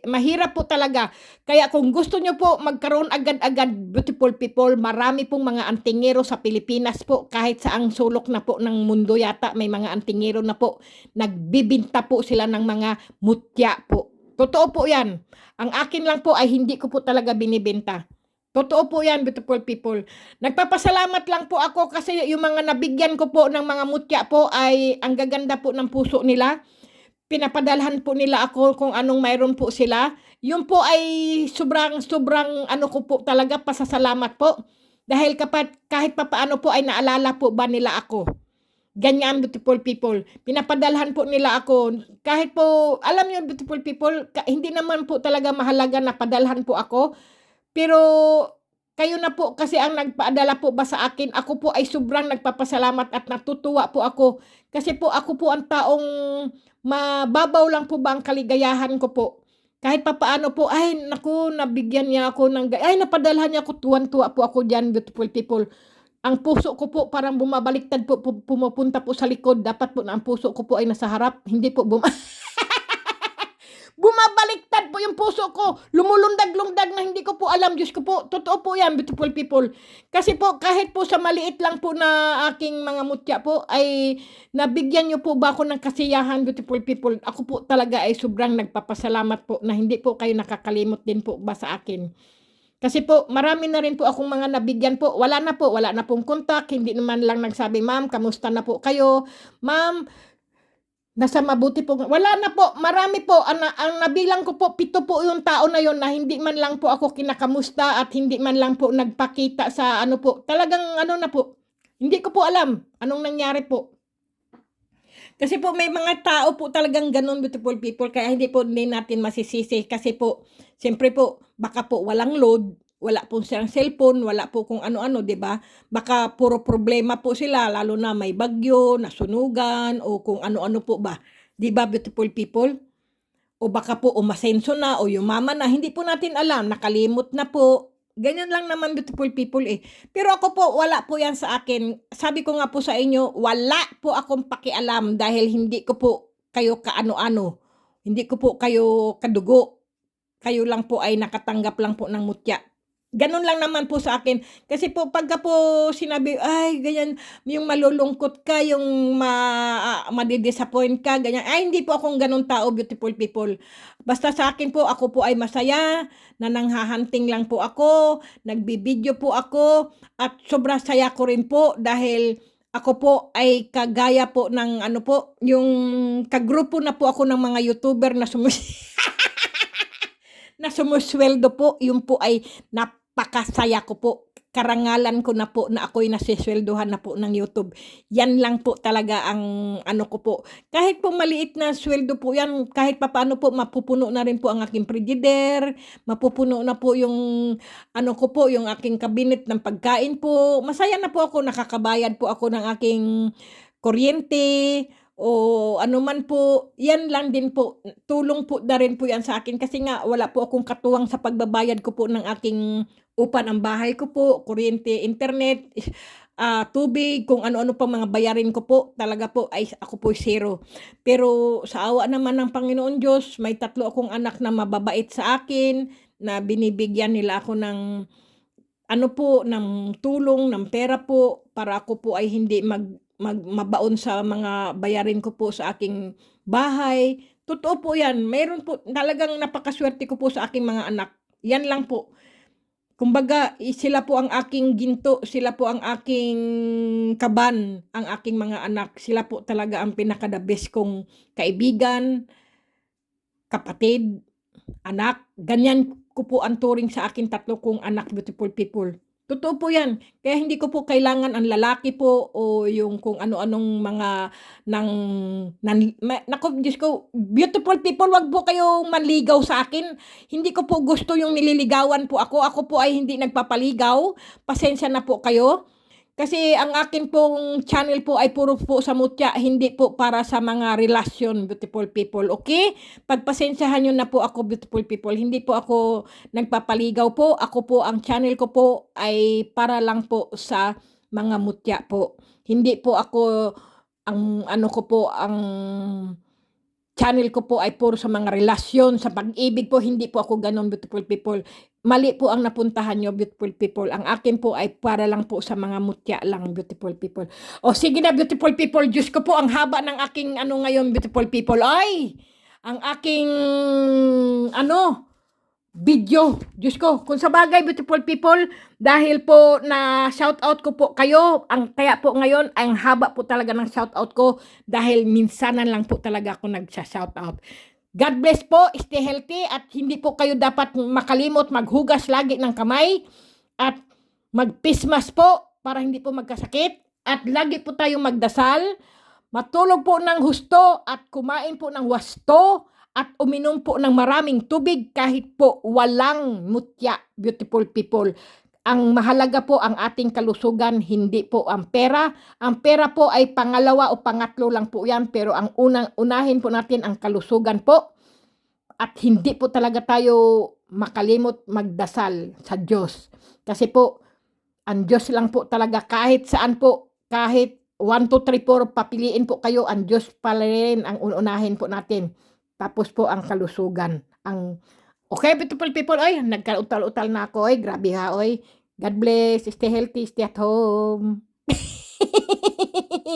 mahirap po talaga. Kaya kung gusto nyo po magkaroon agad-agad, beautiful people, marami pong mga antingero sa Pilipinas po, kahit saang sulok na po ng mundo yata, may mga antingero na po, nagbibinta po sila ng mga mutya po. Totoo po yan. Ang akin lang po ay hindi ko po talaga binibenta. Totoo po yan, beautiful people. Nagpapasalamat lang po ako kasi yung mga nabigyan ko po ng mga mutya po ay ang gaganda po ng puso nila. Pinapadalhan po nila ako kung anong mayroon po sila. Yun po ay sobrang ano ko po talaga, pasasalamat po. Dahil kahit papaano po ay naalala po ba nila ako. Ganyan, beautiful people. Pinapadalhan po nila ako. Kahit po, alam niyo, beautiful people, hindi naman po talaga mahalaga na padalhan po ako. Pero kayo na po kasi ang nagpaadala po ba sa akin. Ako po ay sobrang nagpapasalamat at natutuwa po ako. Kasi po ako po ang taong mababaw lang po ba ang kaligayahan ko po. Kahit papaano po, ay naku, nabigyan niya ako ng, ay napadalhan niya ako, tuwan-tuwa po ako dyan, beautiful people. Ang puso ko po parang bumabaliktad po, pumupunta po sa likod. Dapat po na ang puso ko po ay nasa harap. Hindi po bumabaliktad po yung puso ko. Lumulundag-lundag na hindi ko po alam. Diyos ko po, totoo po yan, beautiful people. Kasi po, kahit po sa maliit lang po na aking mga mutya po, ay nabigyan nyo po ba ako ng kasiyahan, beautiful people. Ako po talaga ay sobrang nagpapasalamat po na hindi po kayo nakakalimot din po ba sa akin. Kasi po, marami na rin po akong mga nabigyan po. Wala na pong kontak. Hindi naman lang nagsabi, ma'am, kamusta na po kayo? Ma'am, nasa mabuti po. Wala na po, marami po. Ang nabilang ko po, 7 po yung tao na yon na hindi man lang po ako kinakamusta at hindi man lang po nagpakita sa ano po. Talagang ano na po. Hindi ko po alam anong nangyari po. Kasi po may mga tao po talagang ganun, beautiful people, kaya hindi po din natin masisisi kasi po, siyempre po, baka po walang load, wala po silang cellphone, wala po kung ano-ano, 'di ba? Baka puro problema po sila lalo na may bagyo, nasunugan o kung ano-ano po ba. 'Di ba, beautiful people? O baka po umasenso na o yumaman na, hindi po natin alam, nakalimot na po. Ganyan lang naman, beautiful people eh. Pero ako po, wala po yan sa akin. Sabi ko nga po sa inyo, wala po akong pakialam dahil hindi ko po kayo kaano-ano. Hindi ko po kayo kadugo. Kayo lang po ay nakatanggap lang po ng mutya. Ganun lang naman po sa akin. Kasi po, pagka po sinabi, ay, ganyan, yung malulungkot ka, yung madidisappoint ka, ganyan. Ay, hindi po akong ganun tao, beautiful people. Basta sa akin po, ako po ay masaya, nananghahanting lang po ako, nagbibideo po ako, at sobra saya ko rin po dahil ako po ay kagaya po ng ano po, yung kagrupo na po ako ng mga YouTuber na na sumusweldo po, yun po ay napakasaya ko po. Karangalan ko na po na ako'y nasisweldohan na po ng YouTube. Yan lang po talaga ang ano ko po. Kahit po maliit na sweldo po yan, kahit papaano po mapupuno na rin po ang aking frigider, mapupuno na po yung ano ko po, yung aking cabinet ng pagkain po. Masaya na po ako, nakakabayad po ako ng aking kuryente o ano man po, yan lang din po. Tulong po na rin po yan sa akin kasi nga wala po akong katuwang sa pagbabayad ko po ng aking upa ng bahay ko po, kuryente, internet, tubig, kung ano-ano pa mga bayarin ko po, talaga po ay ako po zero. Pero sa awa naman ng Panginoon Diyos, may 3 akong anak na mababait sa akin, na binibigyan nila ako ng ano po, ng tulong, ng pera po, para ako po ay hindi mabaon sa mga bayarin ko po sa aking bahay. Totoo po yan. Mayroon po, talagang napakaswerte ko po sa aking mga anak. Yan lang po. Kumbaga, sila po ang aking ginto, sila po ang aking kaban, ang aking mga anak. Sila po talaga ang pinaka-the best kong kaibigan, kapatid, anak. Ganyan ko po ang turing sa aking 3 kong anak, beautiful people. Totoo po yan. Kaya hindi ko po kailangan ang lalaki po o yung kung ano-anong mga naku, Diyos ko, beautiful people, wag po kayong manligaw sa akin. Hindi ko po gusto yung nililigawan po ako. Ako po ay hindi nagpapaligaw. Pasensya na po kayo. Kasi ang akin pong channel po ay puro po sa mutya, hindi po para sa mga relasyon, beautiful people. Okay? Pagpasensyahan nyo na po ako, beautiful people. Hindi po ako nagpapaligaw po. Ako po, ang channel ko po ay para lang po sa mga mutya po. Hindi po ako, ang ano ko po, ang channel ko po ay puro sa mga relasyon, sa pag-ibig po. Hindi po ako ganon, beautiful people. Mali po ang napuntahan nyo, beautiful people. Ang akin po ay para lang po sa mga mutya lang, beautiful people. O sige na, beautiful people. Diyos ko po, ang haba ng aking ano ngayon, beautiful people. Ay! Ang aking video. Diyos ko, kung sa bagay, beautiful people, dahil po na shoutout ko po kayo, kaya po ngayon, ang haba po talaga ng shoutout ko dahil minsanan lang po talaga ako nagsa-shoutout. God bless po, stay healthy at hindi po kayo dapat makalimot maghugas lagi ng kamay at mag-pismas po para hindi po magkasakit at lagi po tayong magdasal, matulog po ng husto at kumain po ng wasto at uminom po ng maraming tubig kahit po walang mutya, beautiful people. Ang mahalaga po ang ating kalusugan, hindi po ang pera. Ang pera po ay pangalawa o pangatlo lang po yan, pero ang unahin po natin ang kalusugan po. At hindi po talaga tayo makalimot magdasal sa Diyos. Kasi po, ang Diyos lang po talaga kahit saan po, kahit 1, 2, 3, 4, papiliin po kayo, ang Diyos pala rin ang unahin po natin. Tapos po ang kalusugan. Okay, beautiful people, oy, nagkalutal-utal na ako, oy, grabe ha, oy. God bless, stay healthy, stay at home.